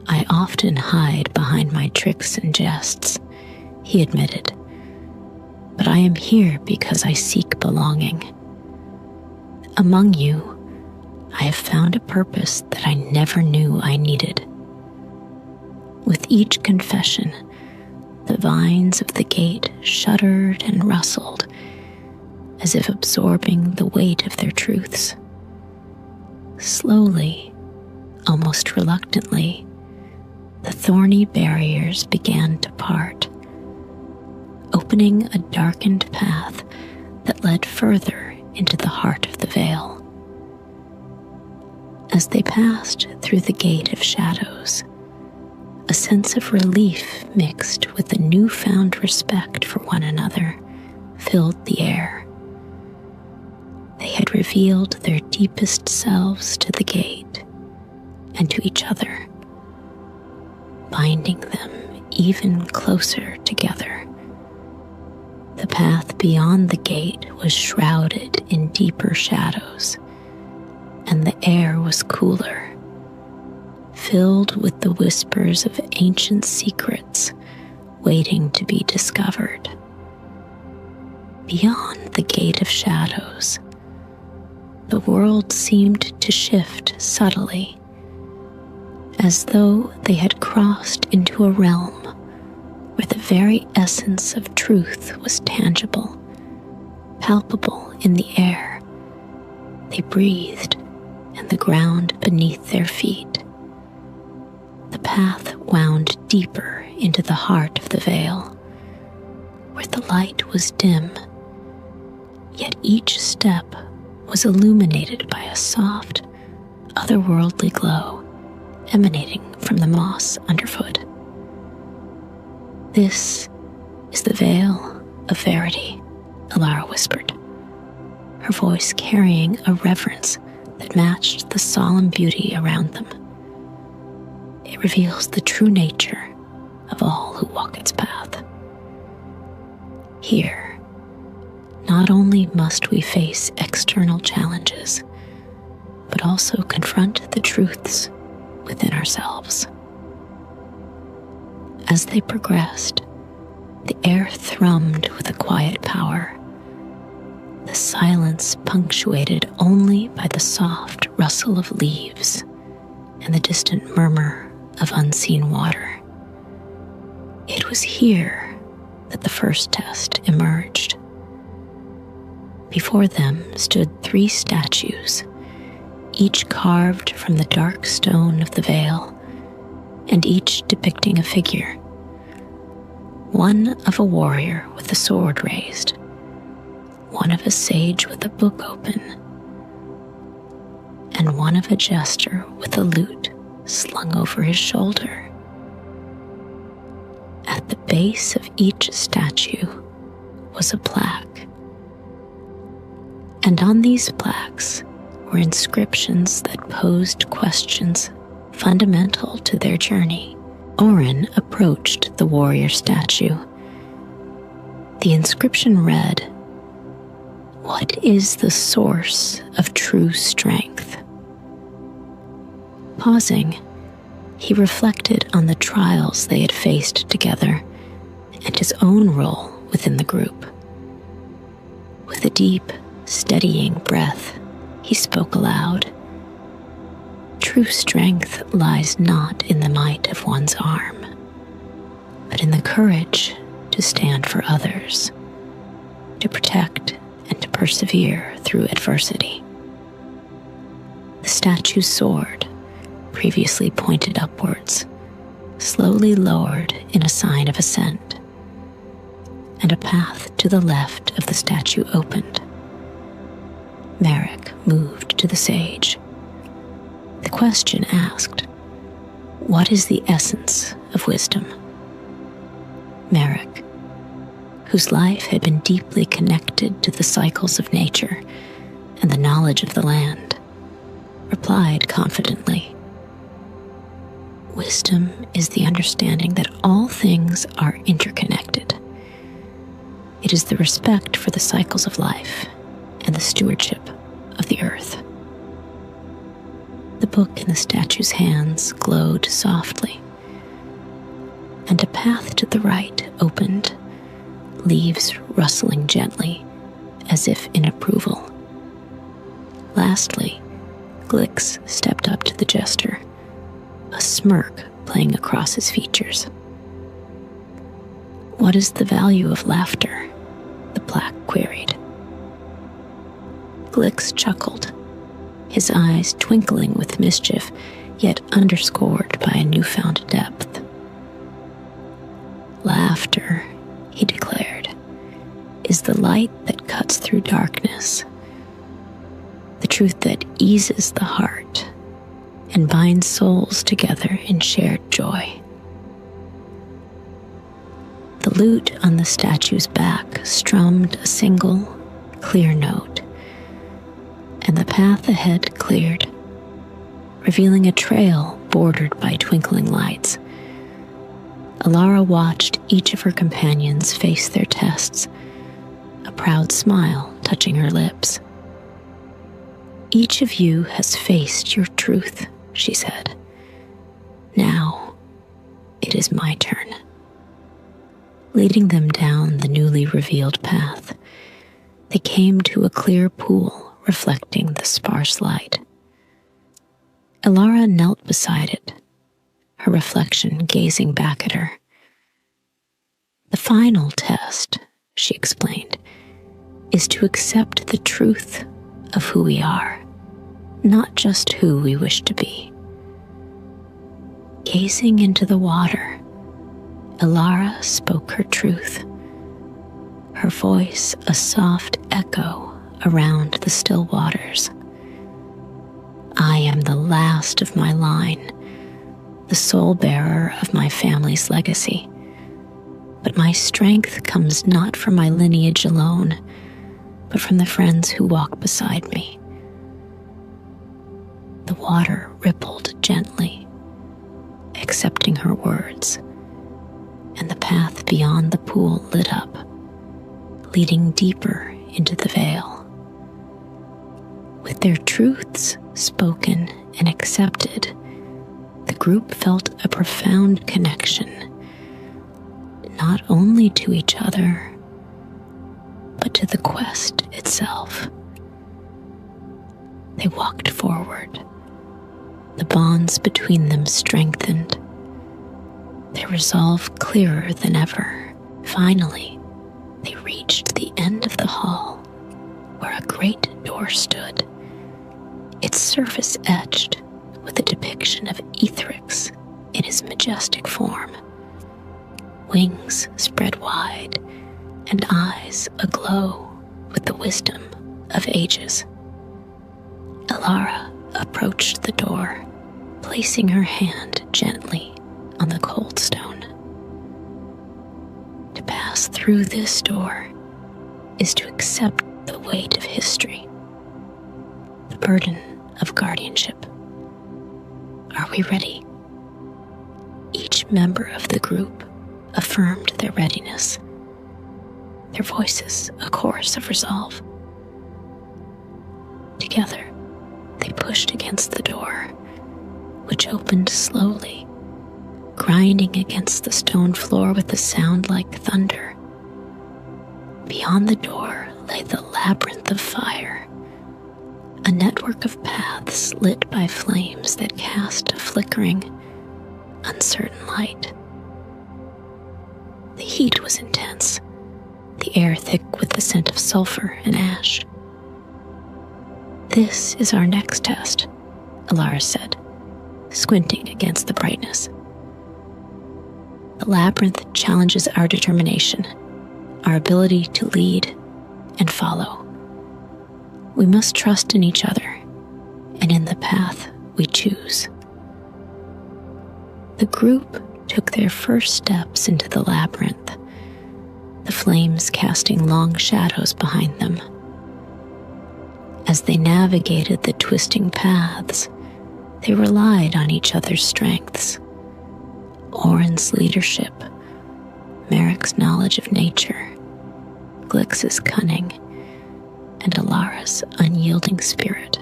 "I often hide behind my tricks and jests," he admitted, "but I am here because I seek belonging. Among you, I have found a purpose that I never knew I needed." With each confession, the vines of the gate shuddered and rustled, as if absorbing the weight of their truths. Slowly, almost reluctantly, the thorny barriers began to part, opening a darkened path that led further into the heart of the veil. As they passed through the gate of shadows, a sense of relief mixed with a newfound respect for one another filled the air. They had revealed their deepest selves to the gate and to each other, binding them even closer together. The path beyond the gate was shrouded in deeper shadows, and the air was cooler, filled with the whispers of ancient secrets waiting to be discovered. Beyond the gate of shadows, the world seemed to shift subtly, as though they had crossed into a realm where the very essence of truth was tangible, palpable in the air they breathed and the ground beneath their feet. The path wound deeper into the heart of the veil, where the light was dim, yet each step was illuminated by a soft, otherworldly glow emanating from the moss underfoot. "This is the veil of verity," Alara whispered, her voice carrying a reverence that matched the solemn beauty around them. "It reveals the true nature of all who walk its path. Here, not only must we face external challenges, but also confront the truths within ourselves." As they progressed, the air thrummed with a quiet power, the silence punctuated only by the soft rustle of leaves and the distant murmur of unseen water. It was here that the first test emerged. Before them stood 3 statues, each carved from the dark stone of the veil, and each depicting a figure. One of a warrior with a sword raised, one of a sage with a book open, and one of a jester with a lute slung over his shoulder. At the base of each statue was a plaque, and on these plaques were inscriptions that posed questions fundamental to their journey. Orphan approached the warrior statue. The inscription read, "What is the source of true strength?" Pausing, he reflected on the trials they had faced together and his own role within the group. With a deep, steadying breath, he spoke aloud. "True strength lies not in the might of one's arm, but in the courage to stand for others, to protect and to persevere through adversity." The statue's sword, previously pointed upwards, slowly lowered in a sign of assent, and a path to the left of the statue opened. Merrick moved to the sage. The question asked, "What is the essence of wisdom?" Merrick, whose life had been deeply connected to the cycles of nature and the knowledge of the land, replied confidently, "Wisdom is the understanding that all things are interconnected, It is the respect for the cycles of life and the stewardship of the earth. The book in the statue's hands glowed softly, and a path to the right opened, leaves rustling gently as if in approval. Lastly, Glix stepped up to the jester, a smirk playing across his features. "What is the value of laughter?" the plaque queried. Glix chuckled, his eyes twinkling with mischief, yet underscored by a newfound depth. "Laughter," he declared, "is the light that cuts through darkness, the truth that eases the heart and binds souls together in shared joy." The lute on the statue's back strummed a single, clear note, and the path ahead cleared, revealing a trail bordered by twinkling lights. Alara watched each of her companions face their tests, a proud smile touching her lips. "Each of you has faced your truth," she said. "Now it is my turn." Leading them down the newly revealed path, they came to a clear pool reflecting the sparse light. Alara knelt beside it, her reflection gazing back at her. "The final test," she explained, "is to accept the truth of who we are, not just who we wish to be." Gazing into the water, Alara spoke her truth, her voice a soft echo around the still waters. "I am the last of my line, the sole bearer of my family's legacy. But my strength comes not from my lineage alone, but from the friends who walk beside me." The water rippled gently, accepting her words, and the path beyond the pool lit up, leading deeper into the veil. With their truths spoken and accepted, the group felt a profound connection, not only to each other, but to the quest itself. They walked forward, the bonds between them strengthened, their resolve clearer than ever. Finally, they reached the end of the hall, where a great door stood, its surface etched with a depiction of Ethrix in his majestic form, wings spread wide and eyes aglow with the wisdom of ages. Alara approached the door, placing her hand gently on the cold stone. To pass through this door is to accept the weight of history, the burden of guardianship. Are we ready? Each member of the group affirmed their readiness, their voices a chorus of resolve. Together, they pushed against the door, which opened slowly, grinding against the stone floor with a sound like thunder. Beyond the door lay the labyrinth of fire, a network of paths lit by flames that cast a flickering, uncertain light. The heat was intense, the air thick with the scent of sulfur and ash. "This is our next test," Alara said, squinting against the brightness. "The labyrinth challenges our determination, our ability to lead and follow. We must trust in each other and in the path we choose." The group took their first steps into the labyrinth, the flames casting long shadows behind them. As they navigated the twisting paths, they relied on each other's strengths. Oren's leadership, Merrick's knowledge of nature, Glix's cunning and Alara's unyielding spirit.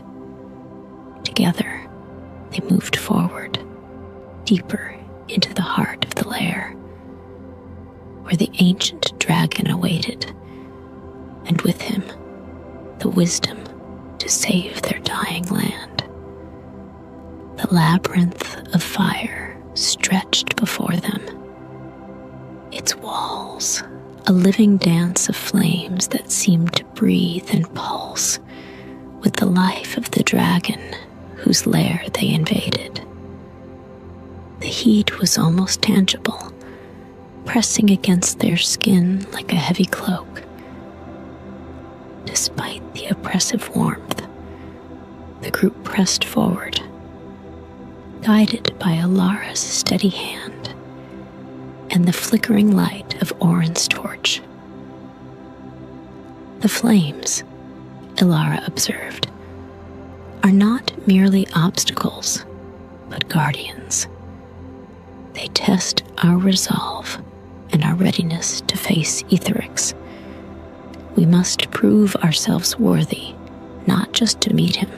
Together, they moved forward, deeper into the heart of the lair, where the ancient dragon awaited, and with him, the wisdom to save their dying land. The labyrinth of fire stretched before them, its walls a living dance of flames that seemed to breathe and pulse with the life of the dragon whose lair they invaded. The heat was almost tangible, pressing against their skin like a heavy cloak. Despite the oppressive warmth, the group pressed forward, guided by Alara's steady hand and the flickering light of Oren's torch. The flames, Alara observed, are not merely obstacles, but guardians. They test our resolve and our readiness to face Etherix. We must prove ourselves worthy, not just to meet him,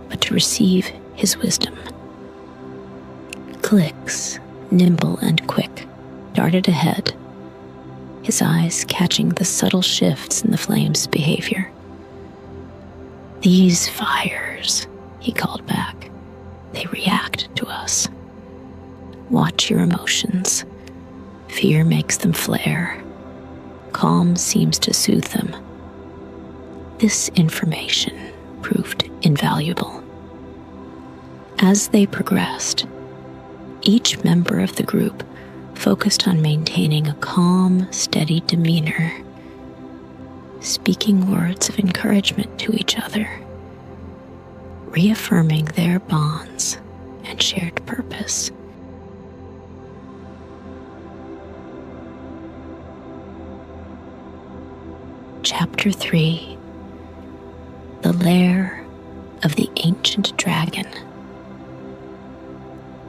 but to receive his wisdom. Glix, nimble and quick, darted ahead, his eyes catching the subtle shifts in the flame's behavior. "These fires," he called back, "they react to us. Watch your emotions. Fear makes them flare. Calm seems to soothe them." This information proved invaluable. As they progressed, each member of the group focused on maintaining a calm, steady demeanor, speaking words of encouragement to each other, reaffirming their bonds and shared purpose. Chapter 3: The Lair of the Ancient Dragon.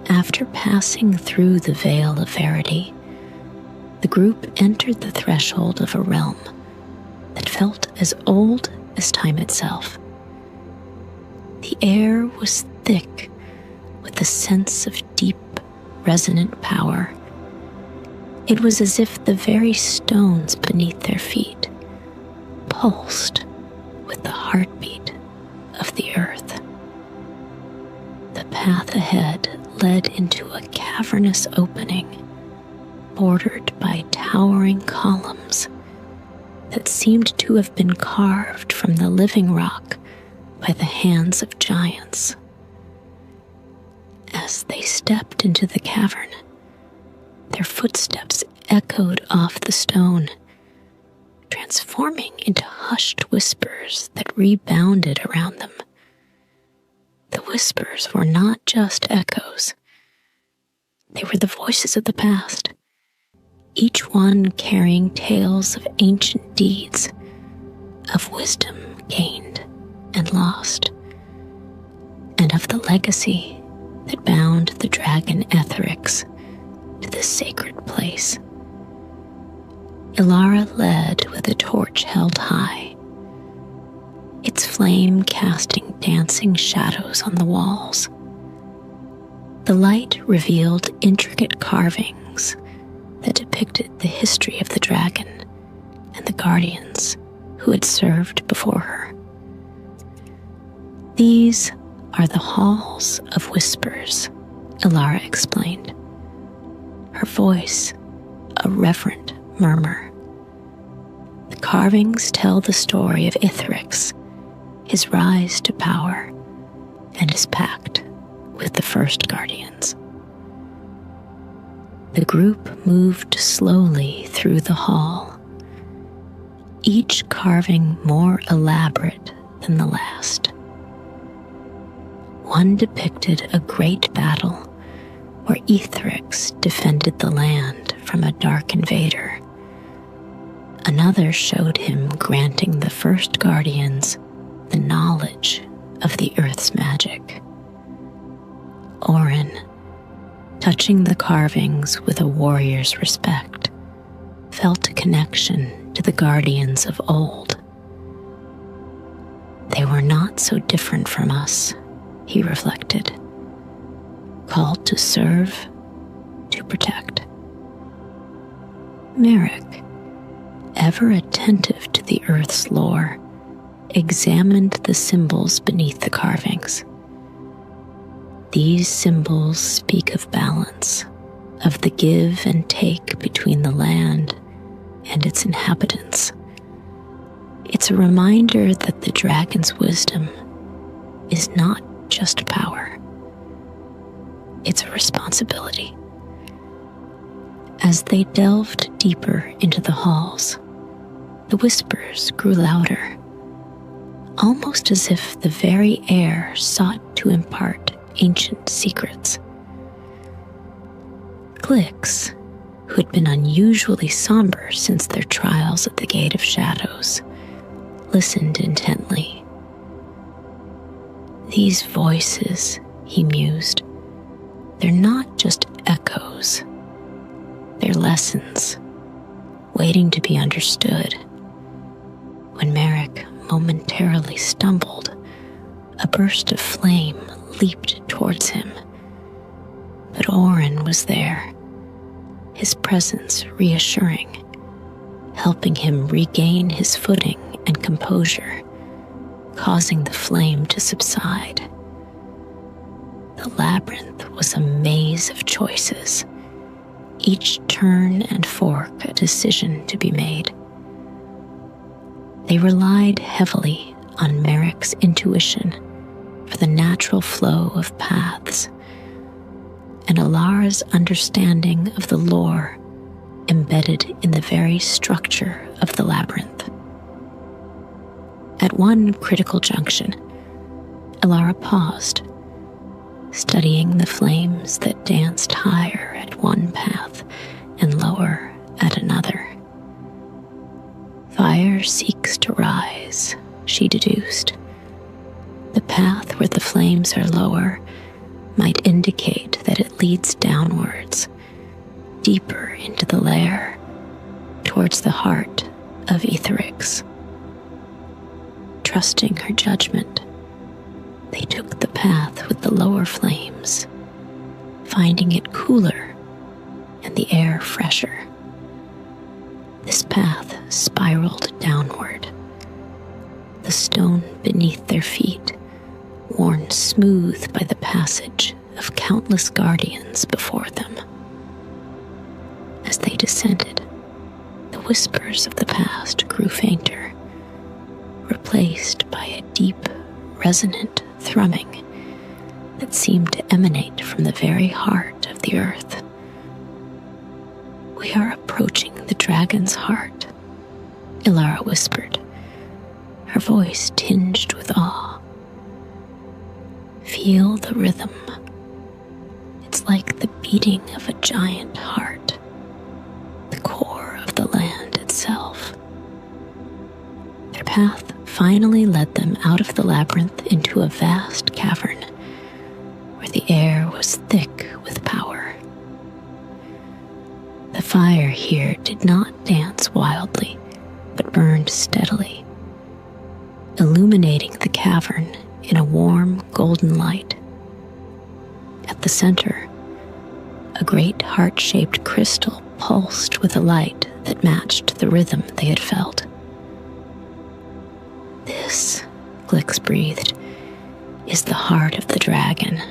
After passing through the Veil of Verity, the group entered the threshold of a realm that felt as old as time itself. The air was thick with a sense of deep, resonant power. It was as if the very stones beneath their feet pulsed with the heartbeat of the earth. The path ahead led into a cavernous opening bordered by towering columns that seemed to have been carved from the living rock by the hands of giants. As they stepped into the cavern, their footsteps echoed off the stone, transforming into hushed whispers that rebounded around them. The whispers were not just echoes. They were the voices of the past, each one carrying tales of ancient deeds, of wisdom gained and lost, and of the legacy that bound the dragon Etherix to this sacred place. Alara led with a torch held high, its flame casting dancing shadows on the walls. The light revealed intricate carvings that depicted the history of the dragon and the guardians who had served before her. "These are the halls of whispers," Alara explained, her voice a reverent murmur. "The carvings tell the story of Etherix, his rise to power, and his pact with the first guardians." The group moved slowly through the hall, each carving more elaborate than the last. One depicted a great battle where Etherix defended the land from a dark invader. Another showed him granting the first guardians the knowledge of the earth's magic. Oren, touching the carvings with a warrior's respect, felt a connection to the guardians of old. They were not so different from us, he reflected, called to serve, to protect. Merrick, ever attentive to the earth's lore, examined the symbols beneath the carvings. These symbols speak of balance, of the give and take between the land and its inhabitants. It's a reminder that the dragon's wisdom is not just power. It's a responsibility. As they delved deeper into the halls, the whispers grew louder, almost as if the very air sought to impart ancient secrets. Clicks, who had been unusually somber since their trials at the Gate of Shadows, listened intently. These voices, he mused, they're not just echoes. They're lessons, waiting to be understood. When Merrick momentarily stumbled, a burst of flame leaped towards him. But Orphan was there, his presence reassuring, helping him regain his footing and composure, causing the flame to subside. The labyrinth was a maze of choices, each turn and fork a decision to be made. They relied heavily on Merrick's intuition for the natural flow of paths, and Alara's understanding of the lore embedded in the very structure of the labyrinth. At one critical junction, Alara paused, studying the flames that danced higher at one path and lower at another. Fire seeks to rise, she deduced. The path where the flames are lower might indicate that it leads downwards, deeper into the lair, towards the heart of Etherix. Trusting her judgment, they took the path with the lower flames, finding it cooler and the air fresher. This path spiraled downward, the stone beneath their feet worn smooth by the passage of countless guardians before them. As they descended, the whispers of the past grew fainter, replaced by a deep, resonant thrumming that seemed to emanate from the very heart of the earth. "We are approaching the dragon's heart," Alara whispered, her voice tinged with awe. "Feel the rhythm. It's like the beating of a giant heart, the core of the land itself." Their path finally led them out of the labyrinth into a vast cavern where the air was thick with power. The fire here did not dance wildly, but burned steadily, illuminating the cavern in a warm golden light. At the center, a great heart-shaped crystal pulsed with a light that matched the rhythm they had felt. "This," Glix breathed, "is the heart of the dragon."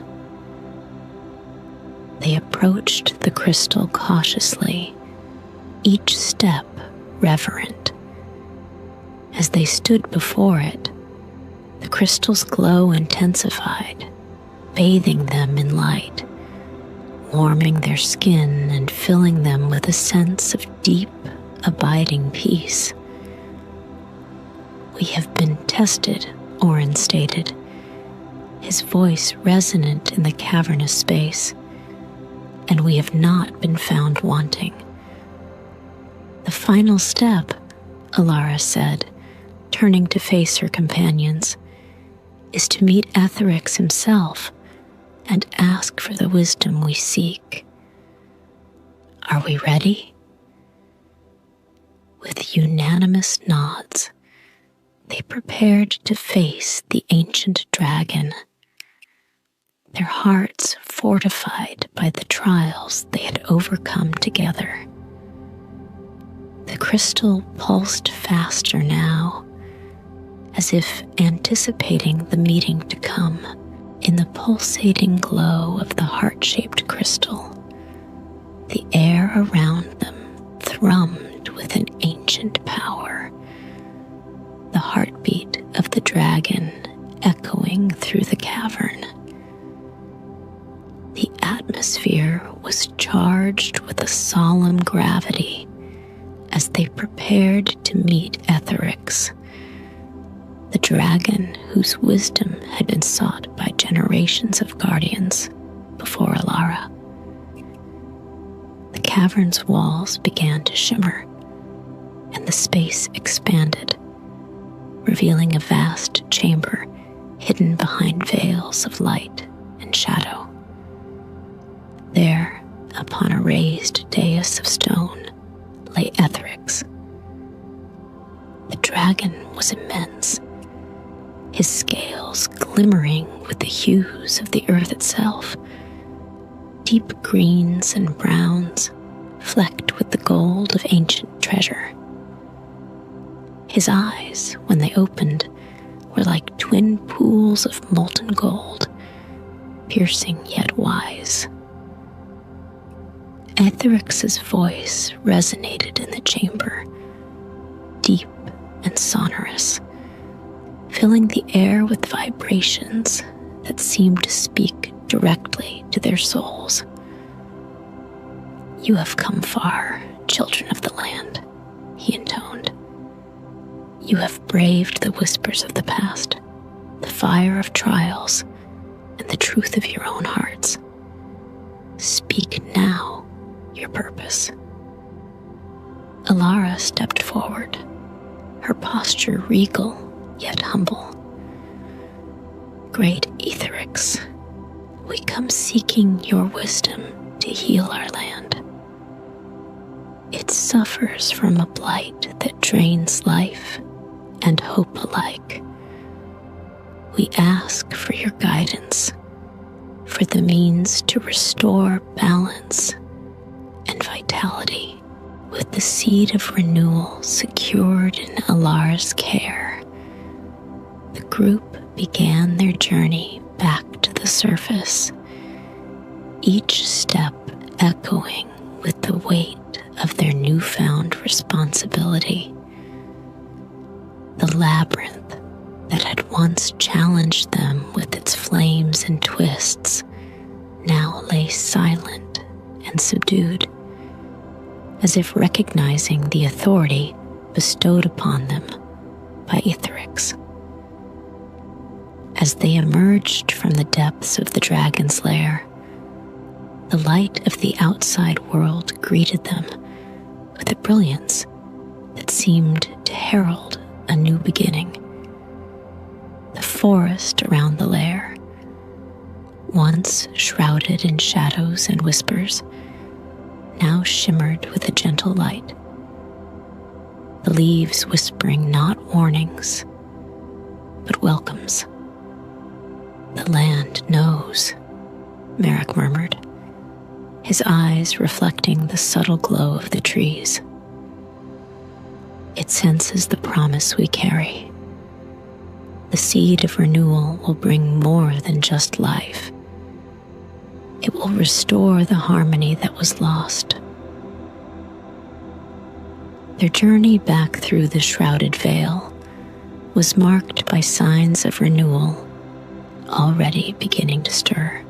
They approached the crystal cautiously, each step reverent. As they stood before it, the crystal's glow intensified, bathing them in light, warming their skin and filling them with a sense of deep, abiding peace. "We have been tested," Orphan stated, his voice resonant in the cavernous space, "and we have not been found wanting." "The final step," Alara said, turning to face her companions, "is to meet Etherix himself and ask for the wisdom we seek. Are we ready?" With unanimous nods, they prepared to face the ancient dragon, their hearts fortified by the trials they had overcome together. The crystal pulsed faster now, as if anticipating the meeting to come. In the pulsating glow of the heart-shaped crystal, the air around them thrummed with an ancient power, the heartbeat of the dragon echoing through the cavern. The atmosphere was charged with a solemn gravity as they prepared to meet Etherix, the dragon whose wisdom had been sought by generations of guardians before Alara. The cavern's walls began to shimmer, and the space expanded, revealing a vast chamber hidden behind veils of light and shadow. There, upon a raised dais of stone, lay Etherix. The dragon was immense, his scales glimmering with the hues of the earth itself, deep greens and browns flecked with the gold of ancient treasure. His eyes, when they opened, were like twin pools of molten gold, piercing yet wise. Etherix's voice resonated in the chamber, deep and sonorous, filling the air with vibrations that seemed to speak directly to their souls. "You have come far, children of the land," he intoned. "You have braved the whispers of the past, the fire of trials, and the truth of your own hearts. Speak now your purpose." Alara stepped forward, her posture regal yet humble. "Great Etherix, we come seeking your wisdom to heal our land. It suffers from a blight that drains life and hope alike. We ask for your guidance, for the means to restore balance and vitality. With the seed of renewal secured in Alara's care, the group began their journey back to the surface, each step echoing with the weight of their newfound responsibility. The labyrinth that had once challenged them with its flames and twists now lay silent and subdued, as if recognizing the authority bestowed upon them by Etherix. As they emerged from the depths of the dragon's lair, the light of the outside world greeted them with a brilliance that seemed to herald a new beginning. The forest around the lair, once shrouded in shadows and whispers, now shimmered with a gentle light, the leaves whispering not warnings, but welcomes. "The land knows," Merrick murmured, his eyes reflecting the subtle glow of the trees. "It senses the promise we carry. The seed of renewal will bring more than just life. It will restore the harmony that was lost." Their journey back through the shrouded veil was marked by signs of renewal already beginning to stir.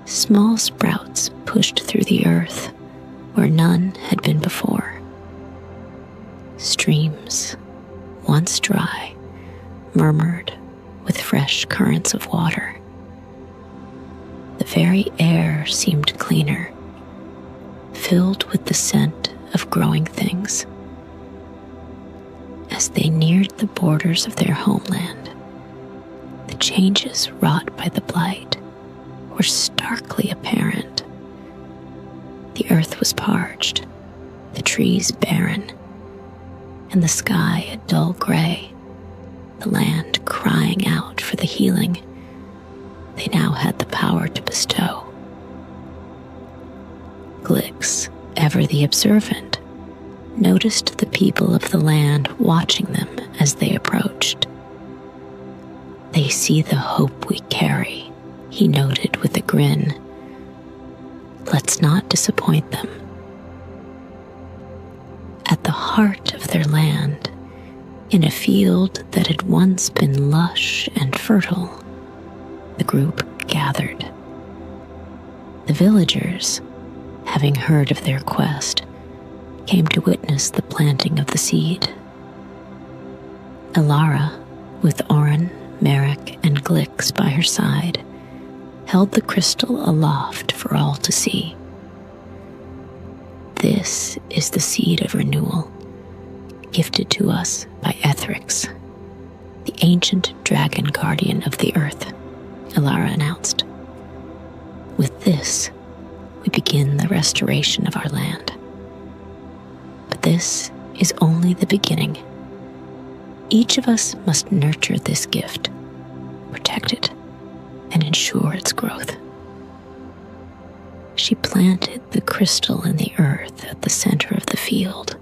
Small sprouts pushed through the earth where none had been before. Streams, once dry, murmured with fresh currents of water. The very air seemed cleaner, filled with the scent of growing things. As they neared the borders of their homeland, the changes wrought by the blight were starkly apparent. The earth was parched, the trees barren, and the sky a dull gray, the land crying out for the healing they now had the power to bestow. Glix, ever the observant, noticed the people of the land watching them as they approached. "They see the hope we carry," he noted with a grin. "Let's not disappoint them." At the heart of their land, in a field that had once been lush and fertile, the group gathered. The villagers, having heard of their quest, came to witness the planting of the seed. Elara, with Orphan, Merrick, and Glix by her side, held the crystal aloft for all to see. "This is the seed of renewal, gifted to us by Ethrix, the ancient dragon guardian of the earth," Elara announced. "With this, we begin the restoration of our land. But this is only the beginning. Each of us must nurture this gift, protect it, and ensure its growth." She planted the crystal in the earth at the center of the field.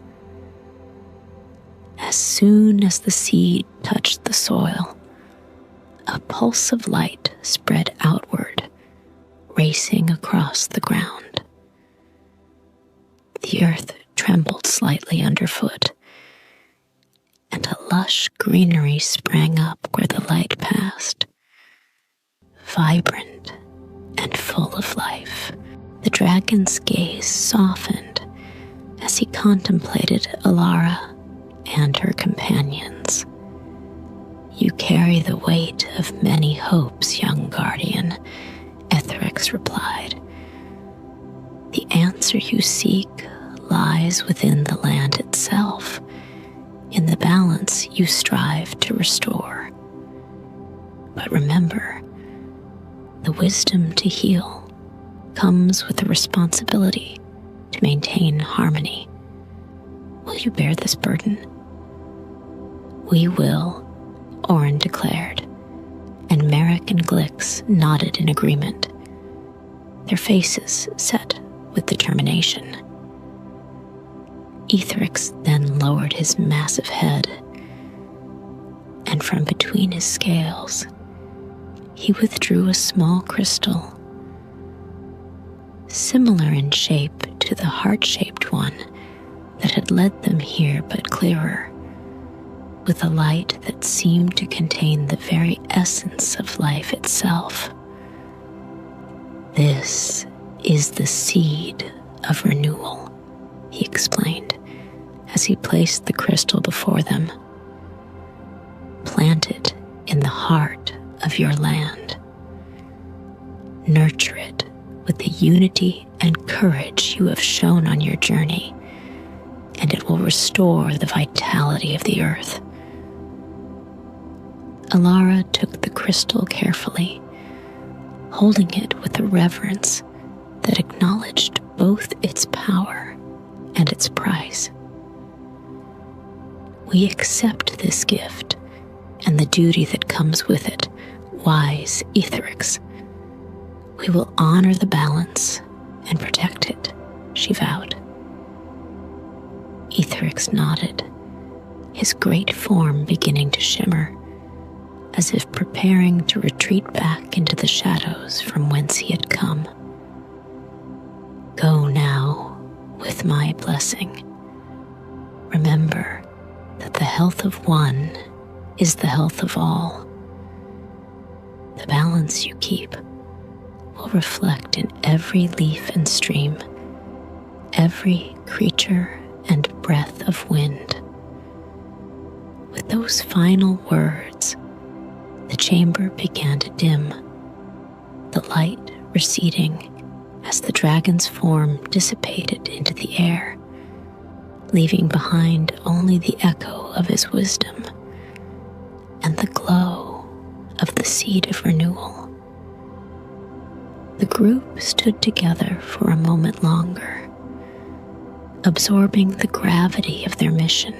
As soon as the seed touched the soil, a pulse of light spread outward, racing across the ground. The earth trembled slightly underfoot, and a lush greenery sprang up where the light passed, vibrant and full of life. The dragon's gaze softened as he contemplated Elara and her companions. "You carry the weight of many hopes, young guardian," Ethrix replied. "The answer you seek lies within the land itself, in the balance you strive to restore. But remember, the wisdom to heal comes with the responsibility to maintain harmony. Will you bear this burden?" "We will," Orphan declared, and Merrick and Glix nodded in agreement, their faces set with determination. Ethrix then lowered his massive head, and from between his scales, he withdrew a small crystal, similar in shape to the heart-shaped one that had led them here, but clearer, with a light that seemed to contain the very essence of life itself. "This is the seed of renewal," he explained as he placed the crystal before them. "Plant it in the heart of your land. Nurture it with the unity and courage you have shown on your journey, and it will restore the vitality of the earth." Elara took the crystal carefully, holding it with a reverence that acknowledged both its power and its price. "We accept this gift and the duty that comes with it, wise Ethrix. We will honor the balance and protect it," she vowed. Ethrix nodded, his great form beginning to shimmer, as if preparing to retreat back into the shadows from whence he had come. "Go now with my blessing. Remember that the health of one is the health of all. The balance you keep will reflect in every leaf and stream, every creature and breath of wind." With those final words, the chamber began to dim, the light receding as the dragon's form dissipated into the air, leaving behind only the echo of his wisdom and the glow of the seed of renewal. The group stood together for a moment longer, absorbing the gravity of their mission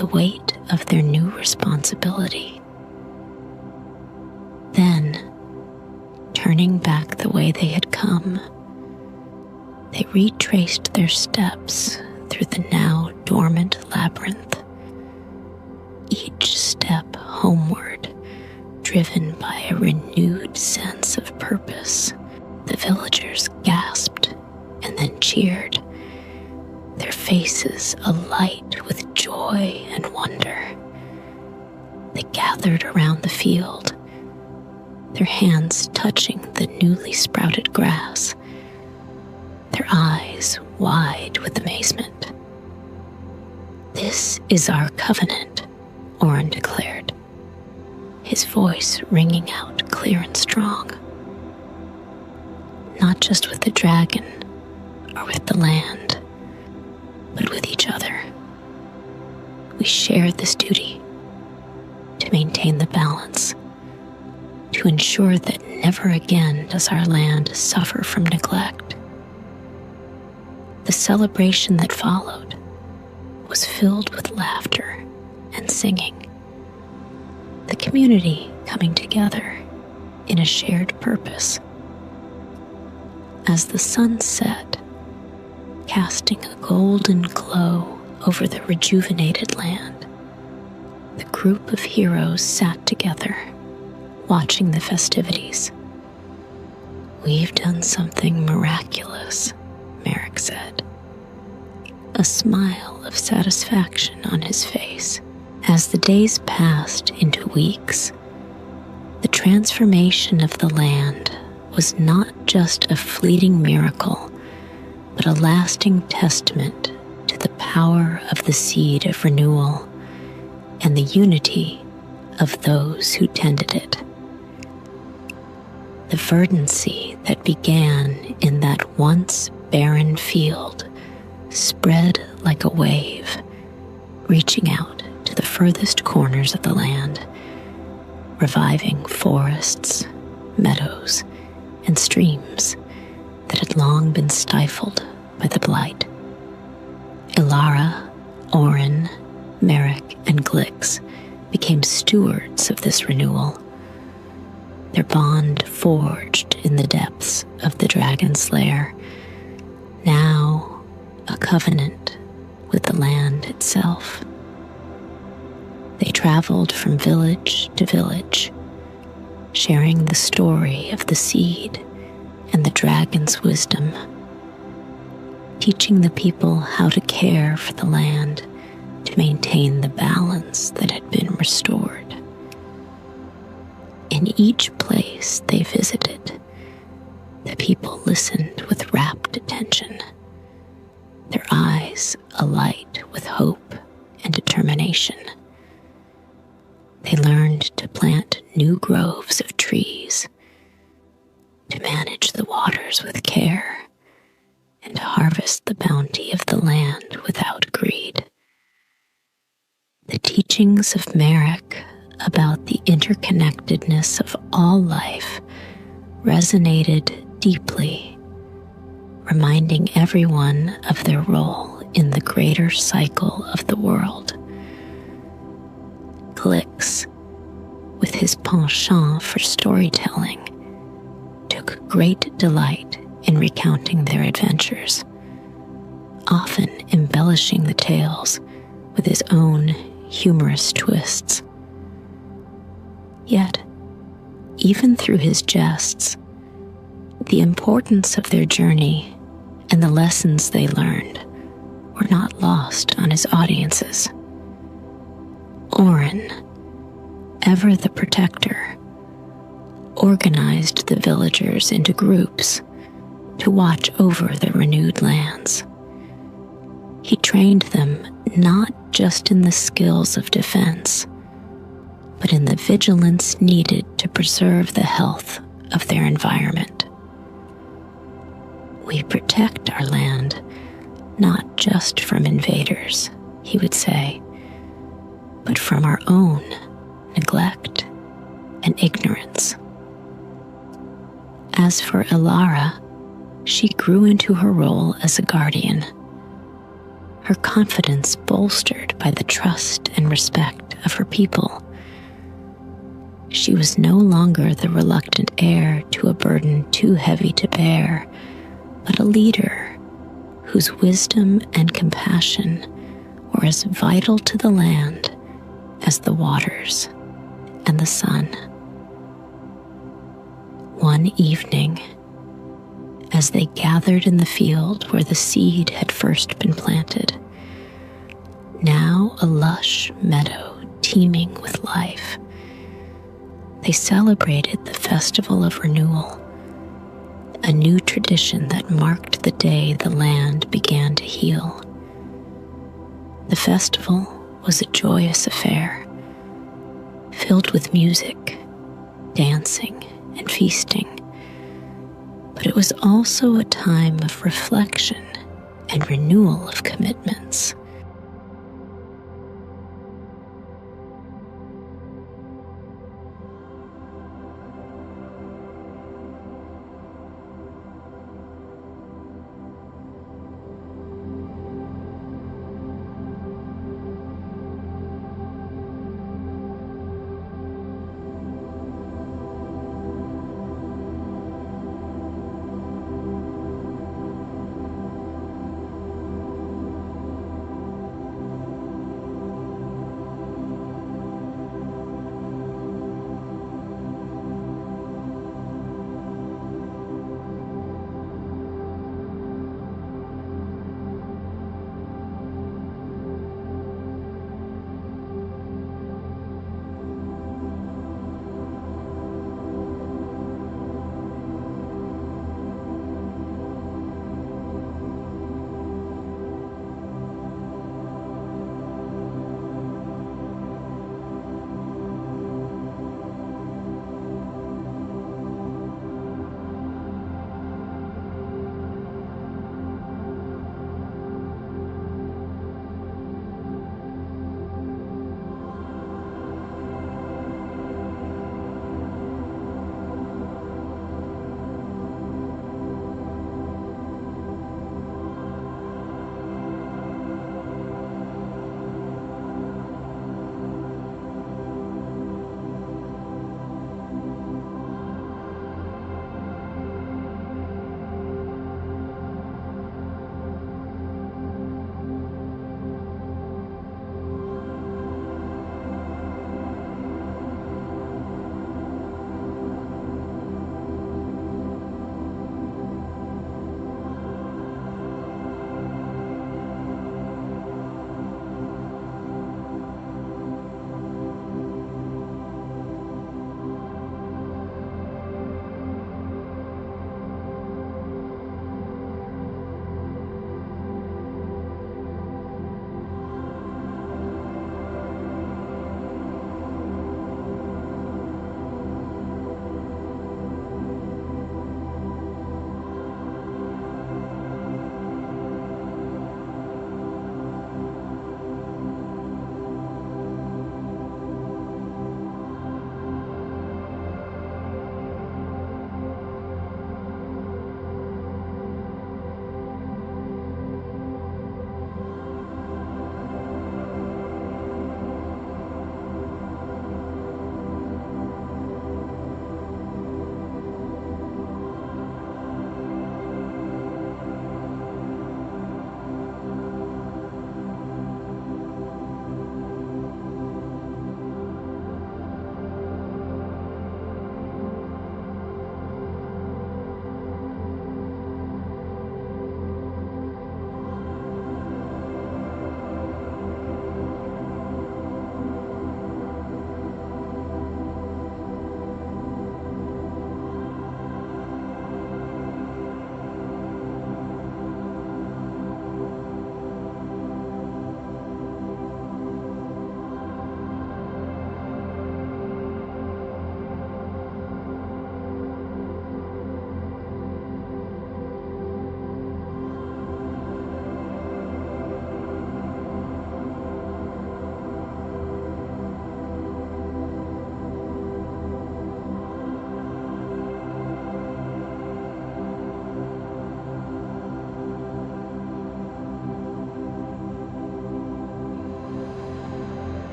the weight of their new responsibility. Then, turning back the way they had come, they retraced their steps through the now dormant labyrinth, each step homeward driven by a renewed sense of purpose. The villagers gasped and then cheered, their faces alight with joy and wonder. They gathered around the field, their hands touching the newly sprouted grass, their eyes wide with amazement. "This is our covenant," Orphan declared, his voice ringing out clear and strong. Not just with the dragon or with the land, but with each other. We share this duty to maintain the balance, to ensure that never again does our land suffer from neglect. The celebration that followed was filled with laughter and singing, the community coming together in a shared purpose. As the sun set, casting a golden glow over the rejuvenated land, the group of heroes sat together, watching the festivities. "We've done something miraculous," Merrick said, a smile of satisfaction on his face. As the days passed into weeks, the transformation of the land was not just a fleeting miracle, but a lasting testament to the power of the seed of renewal and the unity of those who tended it. The verdancy that began in that once barren field spread like a wave, reaching out to the furthest corners of the land, reviving forests, meadows, and streams that had long been stifled by the blight. Ilara, Orphan, Merrick, and Glix became stewards of this renewal, their bond forged in the depths of the dragon's lair, now a covenant with the land itself. They traveled from village to village, sharing the story of the seed and the dragon's wisdom, teaching the people how to care for the land to maintain the balance that had been restored. In each place they visited, the people listened with rapt attention, their eyes alight with hope and determination. They learned to plant new groves of trees, to manage the waters with care, and to harvest the bounty of the land without greed. The teachings of Merrick about the interconnectedness of all life resonated deeply, reminding everyone of their role in the greater cycle of the world. Glix, with his penchant for storytelling, took great delight in recounting their adventures, often embellishing the tales with his own humorous twists. Yet, even through his jests, the importance of their journey and the lessons they learned were not lost on his audiences. Orphan, ever the protector, organized the villagers into groups to watch over the renewed lands. He trained them not just in the skills of defense, but in the vigilance needed to preserve the health of their environment. "We protect our land not just from invaders," he would say, "but from our own neglect and ignorance." As for Ilara, she grew into her role as a guardian. her confidence bolstered by the trust and respect of her people. She was no longer the reluctant heir to a burden too heavy to bear, but a leader whose wisdom and compassion were as vital to the land as the waters and the sun. One evening, as they gathered in the field where the seed had first been planted, now a lush meadow teeming with life, they celebrated the festival of renewal, a new tradition that marked the day the land began to heal. The festival was a joyous affair, filled with music, dancing, and feasting, but it was also a time of reflection and renewal of commitments.